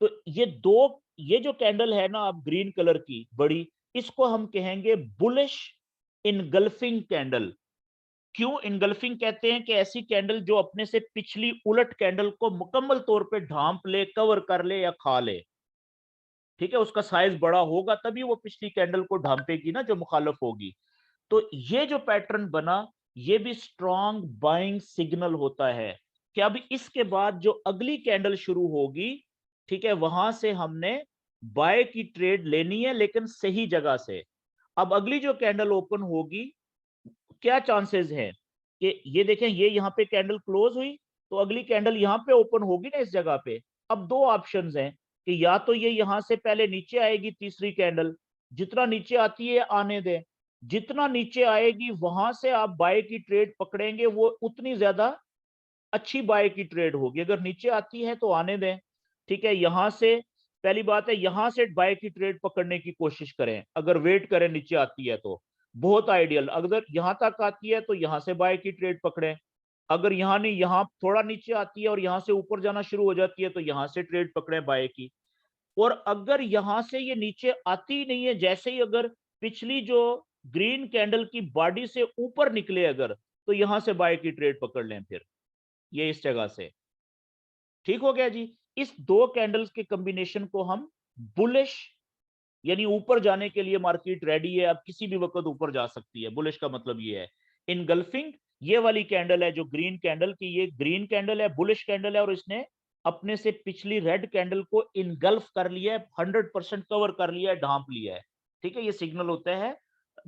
तो ये दो, ये जो कैंडल है ना आप ग्रीन कलर की बड़ी, इसको हम कहेंगे बुलिश इनगल्फिंग कैंडल। क्यों इनगल्फिंग कहते हैं? कि ऐसी कैंडल जो अपने से पिछली उलट कैंडल को मुकम्मल तौर पे ढांप ले, कवर कर ले या खा ले, ठीक है, उसका साइज बड़ा होगा तभी वो पिछली कैंडल को ढांपेगी ना जो मुखालफ होगी। तो ये जो पैटर्न बना ये भी स्ट्रॉन्ग बाइंग सिग्नल होता है कि अब इसके बाद जो अगली कैंडल शुरू होगी, ठीक है, वहां से हमने बाय की ट्रेड लेनी है लेकिन सही जगह से। अब अगली जो कैंडल ओपन होगी, क्या चांसेस है कि ये देखें, ये यहाँ पे कैंडल क्लोज हुई तो अगली कैंडल यहाँ पे ओपन होगी ना इस जगह पे। अब दो ऑप्शंस हैं कि या तो ये यहां से पहले नीचे आएगी तीसरी कैंडल, जितना नीचे आती है आने दें, जितना नीचे आएगी वहां से आप बाय की ट्रेड पकड़ेंगे, वो उतनी ज्यादा अच्छी बाय की ट्रेड होगी। अगर नीचे आती है तो आने दें, ठीक है। यहां से पहली बात है, यहां से बाय की ट्रेड पकड़ने की कोशिश करें, अगर वेट करें नीचे आती है तो बहुत आइडियल। अगर यहां तक आती है तो यहां से बाय की ट्रेड पकड़ें, अगर यहां नहीं, यहां थोड़ा नीचे आती है और यहां से ऊपर जाना शुरू हो जाती है तो यहां से ट्रेड पकड़ें बाय की। और अगर यहां से ये नीचे आती ही नहीं है, जैसे ही अगर पिछली जो ग्रीन कैंडल की बॉडी से ऊपर निकले अगर, तो यहां से बाय की ट्रेड पकड़ लें फिर ये इस जगह से। ठीक हो गया जी। इस दो कैंडल्स के कॉम्बिनेशन को हम बुलिश, यानी ऊपर जाने के लिए मार्केट रेडी है, अब किसी भी वक्त ऊपर जा सकती है। बुलिश का मतलब ये है इनगल्फिंग। ये वाली कैंडल है जो ग्रीन कैंडल की, ये ग्रीन कैंडल है, बुलिश कैंडल है, और इसने अपने से पिछली रेड कैंडल को इनगल्फ कर लिया है, 100% कवर कर लिया है, ढांप लिया है। ठीक है, ये सिग्नल होता है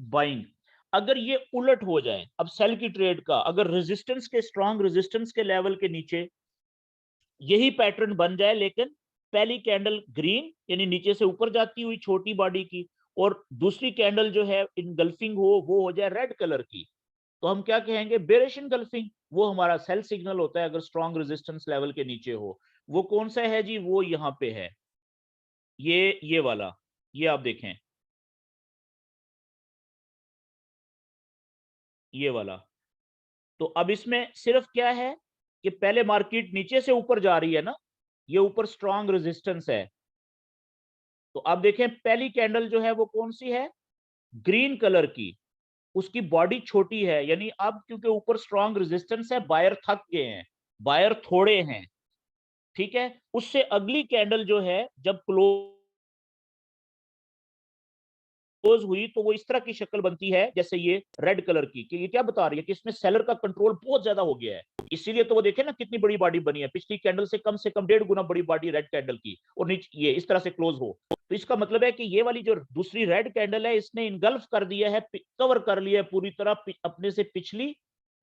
बाइंग। अगर ये उलट हो जाए, अब सेल की ट्रेड का, अगर रेजिस्टेंस के, स्ट्रॉन्ग रेजिस्टेंस के लेवल के नीचे यही पैटर्न बन जाए, लेकिन पहली कैंडल ग्रीन यानी नीचे से ऊपर जाती हुई छोटी बॉडी की, और दूसरी कैंडल जो है इनगल्फिंग वो हो जाए रेड कलर की, तो हम क्या कहेंगे, बेरिश इनगल्फिंग। वो हमारा सेल सिग्नल होता है अगर स्ट्रॉन्ग रेजिस्टेंस लेवल के नीचे हो। वो कौन सा है जी, वो यहां पे है, ये वाला, ये आप देखें, ये वाला। तो अब इसमें सिर्फ क्या है कि पहले मार्केट नीचे से ऊपर जा रही है ना, ये ऊपर स्ट्रॉन्ग रेजिस्टेंस है। तो आप देखें पहली कैंडल जो है वो कौन सी है, ग्रीन कलर की, उसकी बॉडी छोटी है, यानी अब क्योंकि ऊपर स्ट्रॉन्ग रेजिस्टेंस है, बायर थक गए हैं, बायर थोड़े हैं। ठीक है, उससे अगली कैंडल जो है जब क्लोज हुई तो वो इस तरह की शक्ल बनती है जैसे ये रेड कलर की, कि ये क्या बता रही है कि इसमें सेलर का कंट्रोल बहुत ज्यादा हो गया है। इसीलिए तो वो देखे ना कितनी बड़ी बॉडी बनी है, पिछली कैंडल से कम 1.5 गुना बड़ी बॉडी रेड कैंडल की, और नीचे ये इस तरह से क्लोज हो। तो इसका मतलब है कि ये वाली जो दूसरी रेड कैंडल है, इसने इनगल्फ कर दिया है, कवर कर लिया है पूरी तरह अपने से पिछली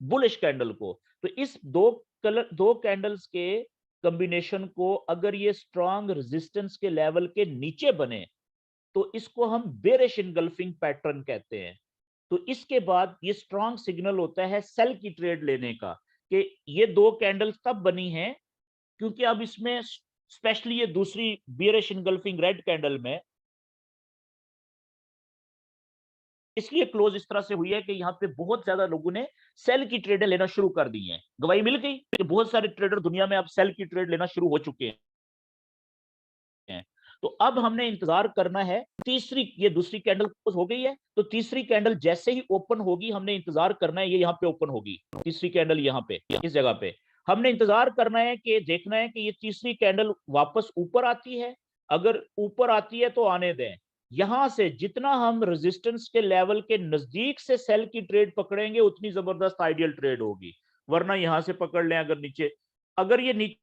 बुलिश कैंडल को। तो इस दो कैंडल्स के कॉम्बिनेशन को अगर ये स्ट्रॉन्ग रेजिस्टेंस के लेवल के नीचे बने तो इसको हम बेरिश इनगल्फिंग पैटर्न कहते हैं। तो इसके बाद ये स्ट्रॉन्ग सिग्नल होता है सेल की ट्रेड लेने का, कि ये दो कैंडल्स तब बनी हैं क्योंकि अब इसमें स्पेशली ये दूसरी बेरिश इनगल्फिंग रेड कैंडल में इसलिए क्लोज इस तरह से हुई है कि यहाँ पे बहुत ज्यादा लोगों ने सेल की ट्रेडें लेना शुरू कर दी हैं। गवाही मिल गई कि बहुत सारे ट्रेडर दुनिया में अब सेल की ट्रेड लेना शुरू हो चुके हैं। तो अब हमने इंतजार करना है तीसरी, ये दूसरी कैंडल क्लोज हो गई है तो तीसरी कैंडल जैसे ही ओपन होगी हमने इंतजार करना है, ये यहाँ पे ओपन होगी तीसरी कैंडल, यहाँ पे इस जगह पे हमने इंतजार करना है कि देखना है कि ये तीसरी कैंडल वापस ऊपर आती है। अगर ऊपर आती है तो आने दें, यहां से जितना हम रेजिस्टेंस के लेवल के नजदीक से सेल की ट्रेड पकड़ेंगे उतनी जबरदस्त आइडियल ट्रेड होगी। वरना यहां से पकड़ लें, अगर नीचे, अगर ये नीचे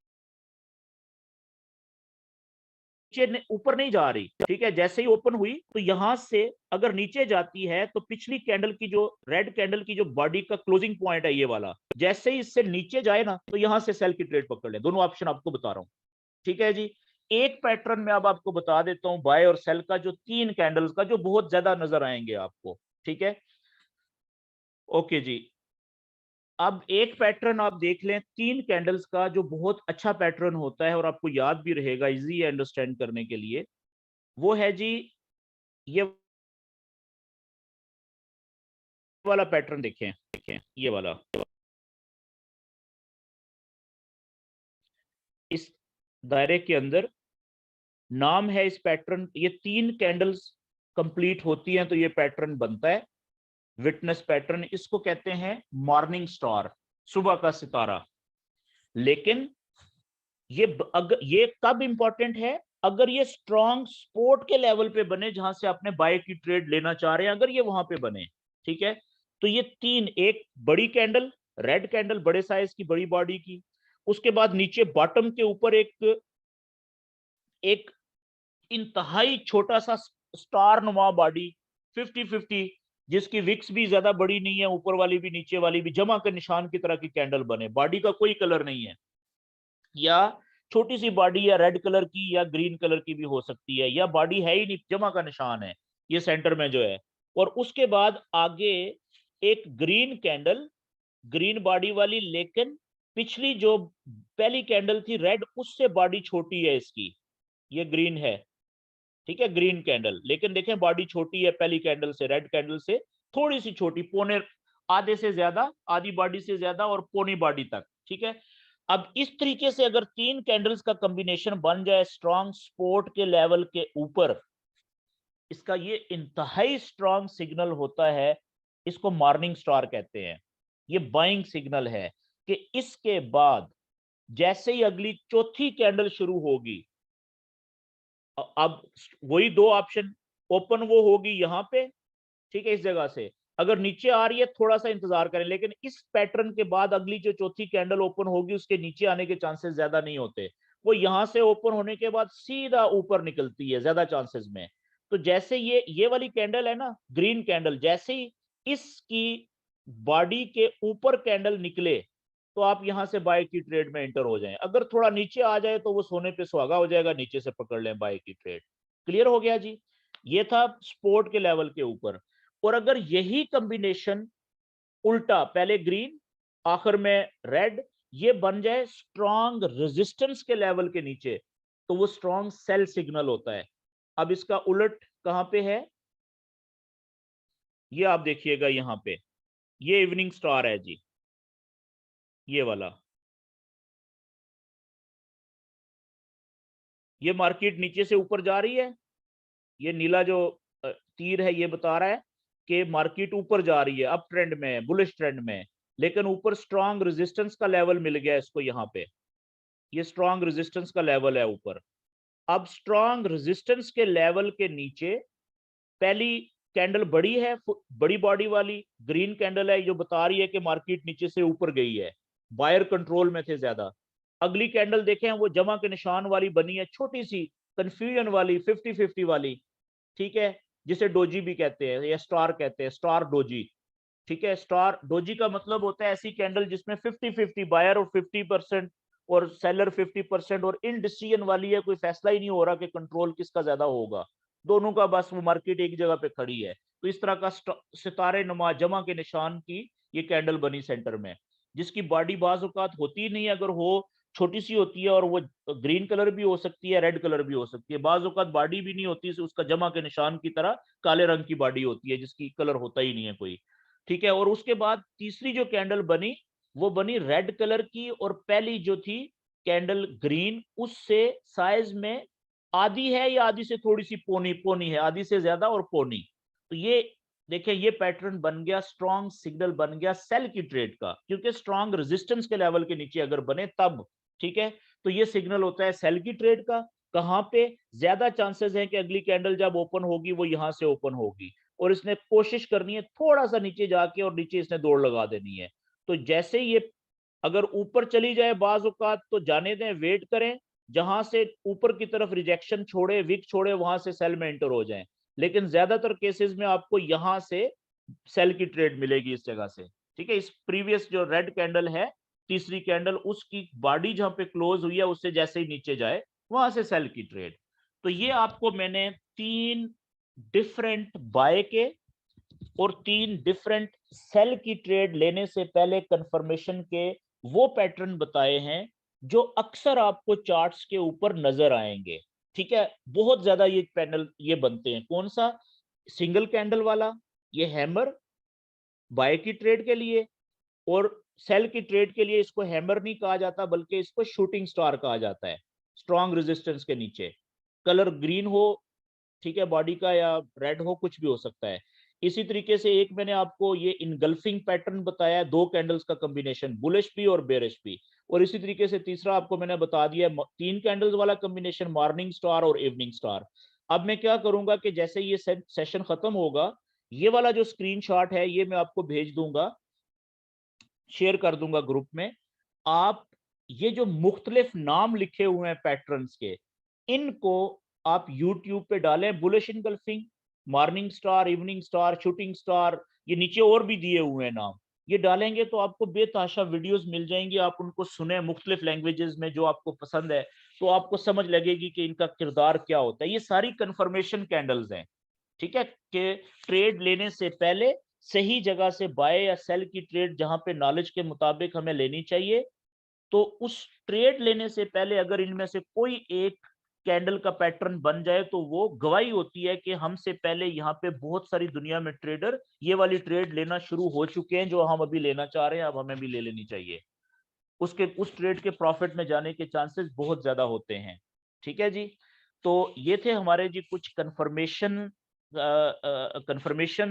ऊपर नहीं जा रही, ठीक है, जैसे ही ओपन हुई तो यहां से अगर नीचे जाती है तो पिछली कैंडल की जो रेड कैंडल की जो बॉडी का क्लोजिंग पॉइंट है ये वाला, जैसे ही इससे नीचे जाए ना तो यहां से सेल की ट्रेड पकड़ ले। दोनों ऑप्शन आपको बता रहा हूं, ठीक है जी। एक पैटर्न में अब आपको बता देता हूं बाय और सेल का, जो तीन कैंडल्स का, जो बहुत ज्यादा नजर आएंगे आपको, ठीक है। ओके जी, अब एक पैटर्न आप देख लें तीन कैंडल्स का, जो बहुत अच्छा पैटर्न होता है और आपको याद भी रहेगा, इजी है अंडरस्टैंड करने के लिए। वो है जी ये वाला पैटर्न, देखें देखें ये वाला, इस दायरे के अंदर नाम है इस पैटर्न, ये तीन कैंडल्स कंप्लीट होती हैं तो ये पैटर्न बनता है विटनेस पैटर्न। इसको कहते हैं मॉर्निंग स्टार, सुबह का सितारा। लेकिन ये कब इंपॉर्टेंट है, अगर ये स्ट्रॉन्ग सपोर्ट के लेवल पे बने जहां से आपने बाय की ट्रेड लेना चाह रहे हैं, अगर ये वहां पे बने, ठीक है। तो ये तीन, एक बड़ी कैंडल, रेड कैंडल बड़े साइज की बड़ी बॉडी की, उसके बाद नीचे बॉटम के ऊपर एक एक इंतहाई छोटा सा स्टार नुमा बॉडी, 50-50, जिसकी विक्स भी ज्यादा बड़ी नहीं है, ऊपर वाली भी नीचे वाली भी, जमा के निशान की तरह की कैंडल बने, बॉडी का कोई कलर नहीं है, या छोटी सी बॉडी या रेड कलर की या ग्रीन कलर की भी हो सकती है, या बॉडी है ही नहीं, जमा का निशान है ये सेंटर में जो है, और उसके बाद आगे एक ग्रीन कैंडल, ग्रीन बॉडी वाली, लेकिन पिछली जो पहली कैंडल थी रेड, उससे बॉडी छोटी है इसकी, ये ग्रीन है, ठीक है, ग्रीन कैंडल, लेकिन देखें बॉडी छोटी है पहली कैंडल से, रेड कैंडल से थोड़ी सी छोटी, पौने आधे से ज्यादा, आधी बॉडी से ज्यादा और पौनी बॉडी तक, ठीक है। अब इस तरीके से अगर 3 कैंडल्स का कॉम्बिनेशन बन जाए स्ट्रॉन्ग सपोर्ट के लेवल के ऊपर, इसका ये इंतहाई स्ट्रॉन्ग सिग्नल होता है, इसको मॉर्निंग स्टार कहते हैं, ये बाइंग सिग्नल है कि इसके बाद जैसे ही अगली चौथी कैंडल शुरू होगी, अब वही 2 ऑप्शन, ओपन वो होगी यहां पे, ठीक है, इस जगह से, अगर नीचे आ रही है थोड़ा सा इंतजार करें, लेकिन इस पैटर्न के बाद अगली जो चौथी कैंडल ओपन होगी उसके नीचे आने के चांसेस ज्यादा नहीं होते, वो यहां से ओपन होने के बाद सीधा ऊपर निकलती है ज्यादा चांसेस में। तो जैसे ये वाली कैंडल है ना, ग्रीन कैंडल, जैसे ही इसकी बॉडी के ऊपर कैंडल निकले तो आप यहां से बाय की ट्रेड में एंटर हो जाएं, अगर थोड़ा नीचे आ जाए तो वो सोने पे सुहागा हो जाएगा, नीचे से पकड़ लें बाय की ट्रेड। क्लियर हो गया जी, ये था स्पोर्ट के लेवल के ऊपर। और अगर यही कॉम्बिनेशन उल्टा, पहले ग्रीन आखिर में रेड, ये बन जाए स्ट्रॉन्ग रेजिस्टेंस के लेवल के नीचे, तो वो स्ट्रॉन्ग सेल सिग्नल होता है। अब इसका उलट कहां पे है, ये आप देखिएगा यहां पे, ये इवनिंग स्टार है जी, ये वाला, ये मार्केट नीचे से ऊपर जा रही है, ये नीला जो तीर है ये बता रहा है कि मार्केट ऊपर जा रही है, अप ट्रेंड में है, बुलिश ट्रेंड में, लेकिन ऊपर स्ट्रॉन्ग रेजिस्टेंस का लेवल मिल गया इसको, यहाँ पे ये स्ट्रॉन्ग रेजिस्टेंस का लेवल है ऊपर। अब स्ट्रॉन्ग रेजिस्टेंस के लेवल के नीचे पहली कैंडल बड़ी है, बड़ी बॉडी वाली ग्रीन कैंडल है, जो बता रही है कि मार्केट नीचे से ऊपर गई है, बायर कंट्रोल में थे ज्यादा। अगली कैंडल देखें वो जमा के निशान वाली बनी है, छोटी सी कंफ्यूजन वाली, 50-50 वाली, ठीक है, जिसे डोजी भी कहते हैं या स्टार कहते हैं, स्टार डोजी, ठीक है। स्टार डोजी का मतलब होता है ऐसी कैंडल जिसमें 50-50 बायर और 50% और सेलर 50%, और इनडिसीजन वाली है, कोई फैसला ही नहीं हो रहा कि कंट्रोल किसका ज्यादा होगा, दोनों का बस वो मार्केट एक जगह पे खड़ी है। तो इस तरह का सितारे नुमा जमा के निशान की ये कैंडल बनी सेंटर में, जिसकी बॉडी बाज औकात होती ही नहीं, अगर हो छोटी सी होती है, और वो ग्रीन कलर भी हो सकती है, रेड कलर भी हो सकती है, बाज औकात बॉडी भी नहीं होती, उसका जमा के निशान की तरह काले रंग की बॉडी होती है जिसकी कलर होता ही नहीं है कोई, ठीक है। और उसके बाद तीसरी जो कैंडल बनी वो बनी रेड कलर की, और पहली जो थी कैंडल ग्रीन, उससे साइज में आधी है या आधी से थोड़ी सी पोनी पोनी है, आधी से ज्यादा और पोनी। तो ये देखिए ये पैटर्न बन गया, स्ट्रॉन्ग सिग्नल बन गया सेल की ट्रेड का, क्योंकि स्ट्रॉन्ग रेजिस्टेंस के लेवल के नीचे अगर बने तब, ठीक है। तो ये सिग्नल होता है सेल की ट्रेड का। कहां पे ज्यादा चांसेस है कि अगली कैंडल जब ओपन होगी वो यहां से ओपन होगी, और इसने कोशिश करनी है थोड़ा सा नीचे जाके, और नीचे इसने दौड़ लगा देनी है। तो जैसे ये अगर ऊपर चली जाए बाज औकात तो जाने दें, वेट करें, जहां से ऊपर की तरफ रिजेक्शन छोड़े, विक छोड़े, वहां से सेल में एंटर हो जाएं। लेकिन ज्यादातर केसेस में आपको यहां से सेल की ट्रेड मिलेगी इस जगह से, ठीक है। इस प्रीवियस जो रेड कैंडल है, तीसरी कैंडल, उसकी बॉडी जहां पे क्लोज हुई है उससे जैसे ही नीचे जाए वहां से सेल की ट्रेड। तो ये आपको मैंने 3 डिफरेंट बाय के और 3 डिफरेंट सेल की ट्रेड लेने से पहले कंफर्मेशन के वो पैटर्न बताए हैं जो अक्सर आपको चार्ट्स के ऊपर नजर आएंगे, ठीक है। बहुत ज्यादा ये पैनल ये बनते हैं, कौन सा, सिंगल कैंडल वाला, ये हैमर बाय की ट्रेड के लिए, और सेल की ट्रेड के लिए इसको हैमर नहीं कहा जाता बल्कि इसको शूटिंग स्टार कहा जाता है, स्ट्रॉन्ग रेजिस्टेंस के नीचे, कलर ग्रीन हो, ठीक है, बॉडी का, या रेड हो, कुछ भी हो सकता है। इसी तरीके से एक मैंने आपको ये इनगल्फिंग पैटर्न बताया, 2 कैंडल्स का कॉम्बिनेशन, बुलिश भी और बेरिश भी। और इसी तरीके से तीसरा आपको मैंने बता दिया 3 कैंडल्स वाला कॉम्बिनेशन, मॉर्निंग स्टार और इवनिंग स्टार। अब मैं क्या करूंगा कि जैसे ये सेशन खत्म होगा, ये वाला जो स्क्रीनशॉट है ये मैं आपको भेज दूंगा, शेयर कर दूंगा ग्रुप में। आप ये जो मुख्तलिफ नाम लिखे हुए हैं पैटर्न्स के, इनको आप यूट्यूब पे डालें, bullish engulfing morning star, evening star, shooting star, ये नीचे और भी दिए हुए हैं नाम। ये डालेंगे तो आपको बेतहाशा वीडियोस मिल जाएंगी, आप उनको सुने मुख्तलिफ लैंग्वेजेस में जो आपको पसंद है, तो आपको समझ लगेगी कि इनका किरदार क्या होता है। ये सारी कंफर्मेशन कैंडल्स हैं, ठीक है, कि ट्रेड लेने से पहले सही जगह से बाय या सेल की ट्रेड जहां पे नॉलेज के मुताबिक हमें लेनी चाहिए, तो उस ट्रेड लेने से पहले अगर इनमें से कोई एक कैंडल का पैटर्न बन जाए तो वो गवाही होती है कि हमसे पहले यहाँ पे बहुत सारी दुनिया में ट्रेडर ये वाली ट्रेड लेना शुरू हो चुके हैं जो हम अभी लेना चाह रहे हैं, अब हमें भी ले लेनी चाहिए। उसके उस ट्रेड के प्रॉफिट में जाने के चांसेस बहुत ज्यादा होते हैं। ठीक है जी। तो ये थे हमारे जी कुछ कंफर्मेशन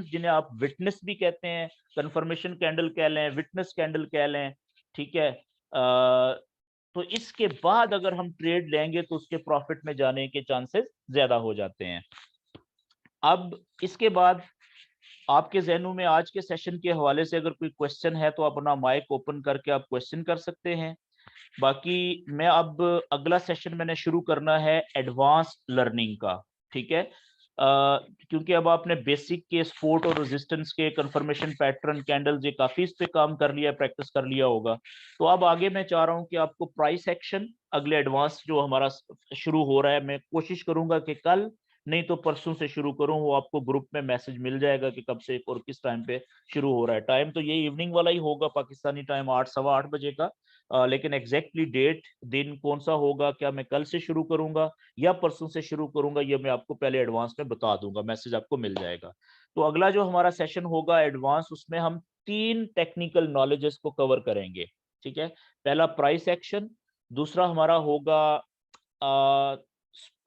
जिन्हें आप विटनेस भी कहते हैं, कंफर्मेशन कैंडल कह लें, विटनेस कैंडल कह लें। ठीक है। तो इसके बाद अगर हम ट्रेड लेंगे तो उसके प्रॉफिट में जाने के चांसेस ज्यादा हो जाते हैं। अब इसके बाद आपके जहनों में आज के सेशन के हवाले से अगर कोई क्वेश्चन है तो अपना माइक ओपन करके आप क्वेश्चन कर सकते हैं। बाकी मैं अब अगला सेशन मैंने शुरू करना है एडवांस लर्निंग का। ठीक है। क्योंकि अब आपने बेसिक के सपोर्ट और रेजिस्टेंस के कंफर्मेशन पैटर्न कैंडल्स ये काफी इस पे काम कर लिया, प्रैक्टिस कर लिया होगा। तो अब आगे मैं चाह रहा हूं कि आपको प्राइस एक्शन अगले एडवांस जो हमारा शुरू हो रहा है, मैं कोशिश करूंगा कि कल नहीं तो परसों से शुरू करूं, वो आपको ग्रुप में मैसेज मिल जाएगा कि कब से और किस टाइम पे शुरू हो रहा है। टाइम तो ये इवनिंग वाला ही होगा, पाकिस्तानी टाइम 8 सवा 8 बजे का। लेकिन एग्जैक्टली डेट दिन कौन सा होगा, क्या मैं कल से शुरू करूंगा या परसों से शुरू करूंगा, ये मैं आपको पहले एडवांस में बता दूंगा, मैसेज आपको मिल जाएगा। तो अगला जो हमारा सेशन होगा एडवांस, उसमें हम 3 टेक्निकल नॉलेजेस को कवर करेंगे। ठीक है। पहला प्राइस एक्शन, दूसरा हमारा होगा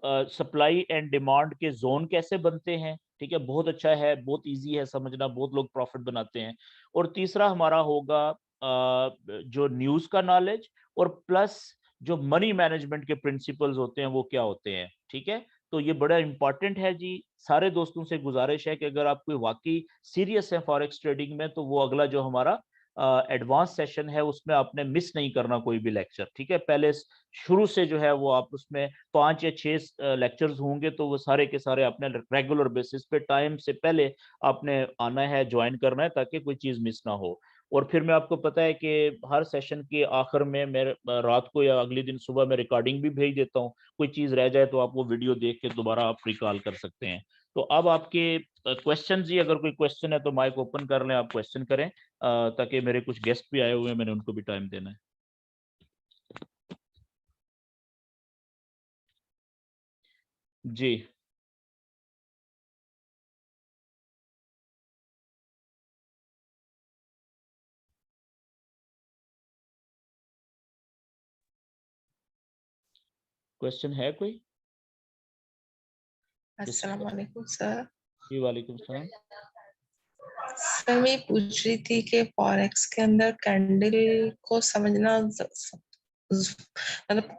सप्लाई एंड डिमांड के जोन कैसे बनते हैं। ठीक है, बहुत अच्छा है, बहुत इजी है समझना, बहुत लोग प्रॉफिट बनाते हैं। और तीसरा हमारा होगा जो न्यूज का नॉलेज, और प्लस जो मनी मैनेजमेंट के प्रिंसिपल्स होते हैं वो क्या होते हैं। ठीक है। तो ये बड़ा इंपॉर्टेंट है जी। सारे दोस्तों से गुजारिश है कि अगर आप कोई वाकई सीरियस है फॉरेक्स ट्रेडिंग में, तो वो अगला जो हमारा एडवांस सेशन है उसमें आपने मिस नहीं करना कोई भी लेक्चर। ठीक है, पहले शुरू से जो है वो आप उसमें 5 या 6 लेक्चर्स होंगे, तो वो सारे के सारे आपने रेगुलर बेसिस पे टाइम से पहले आपने आना है, ज्वाइन करना है, ताकि कोई चीज मिस ना हो। और फिर मैं आपको पता है कि हर सेशन के आखिर में मैं रात को या अगले दिन सुबह में रिकॉर्डिंग भी भेज देता हूँ। कोई चीज रह जाए तो आप वो वीडियो देख के दोबारा आप रिकॉल कर सकते हैं। तो अब आपके क्वेश्चन जी, अगर कोई क्वेश्चन है तो माइक ओपन कर लें, आप क्वेश्चन करें, ताकि मेरे कुछ गेस्ट भी आए हुए हैं, मैंने उनको भी टाइम देना है। जी क्वेश्चन है कोई? अस्सलाम वालेकुम सर। जी वालेकुम सलाम। सर मैं पूछ रही थी कि फॉरेक्स के अंदर कैंडल को समझना मतलब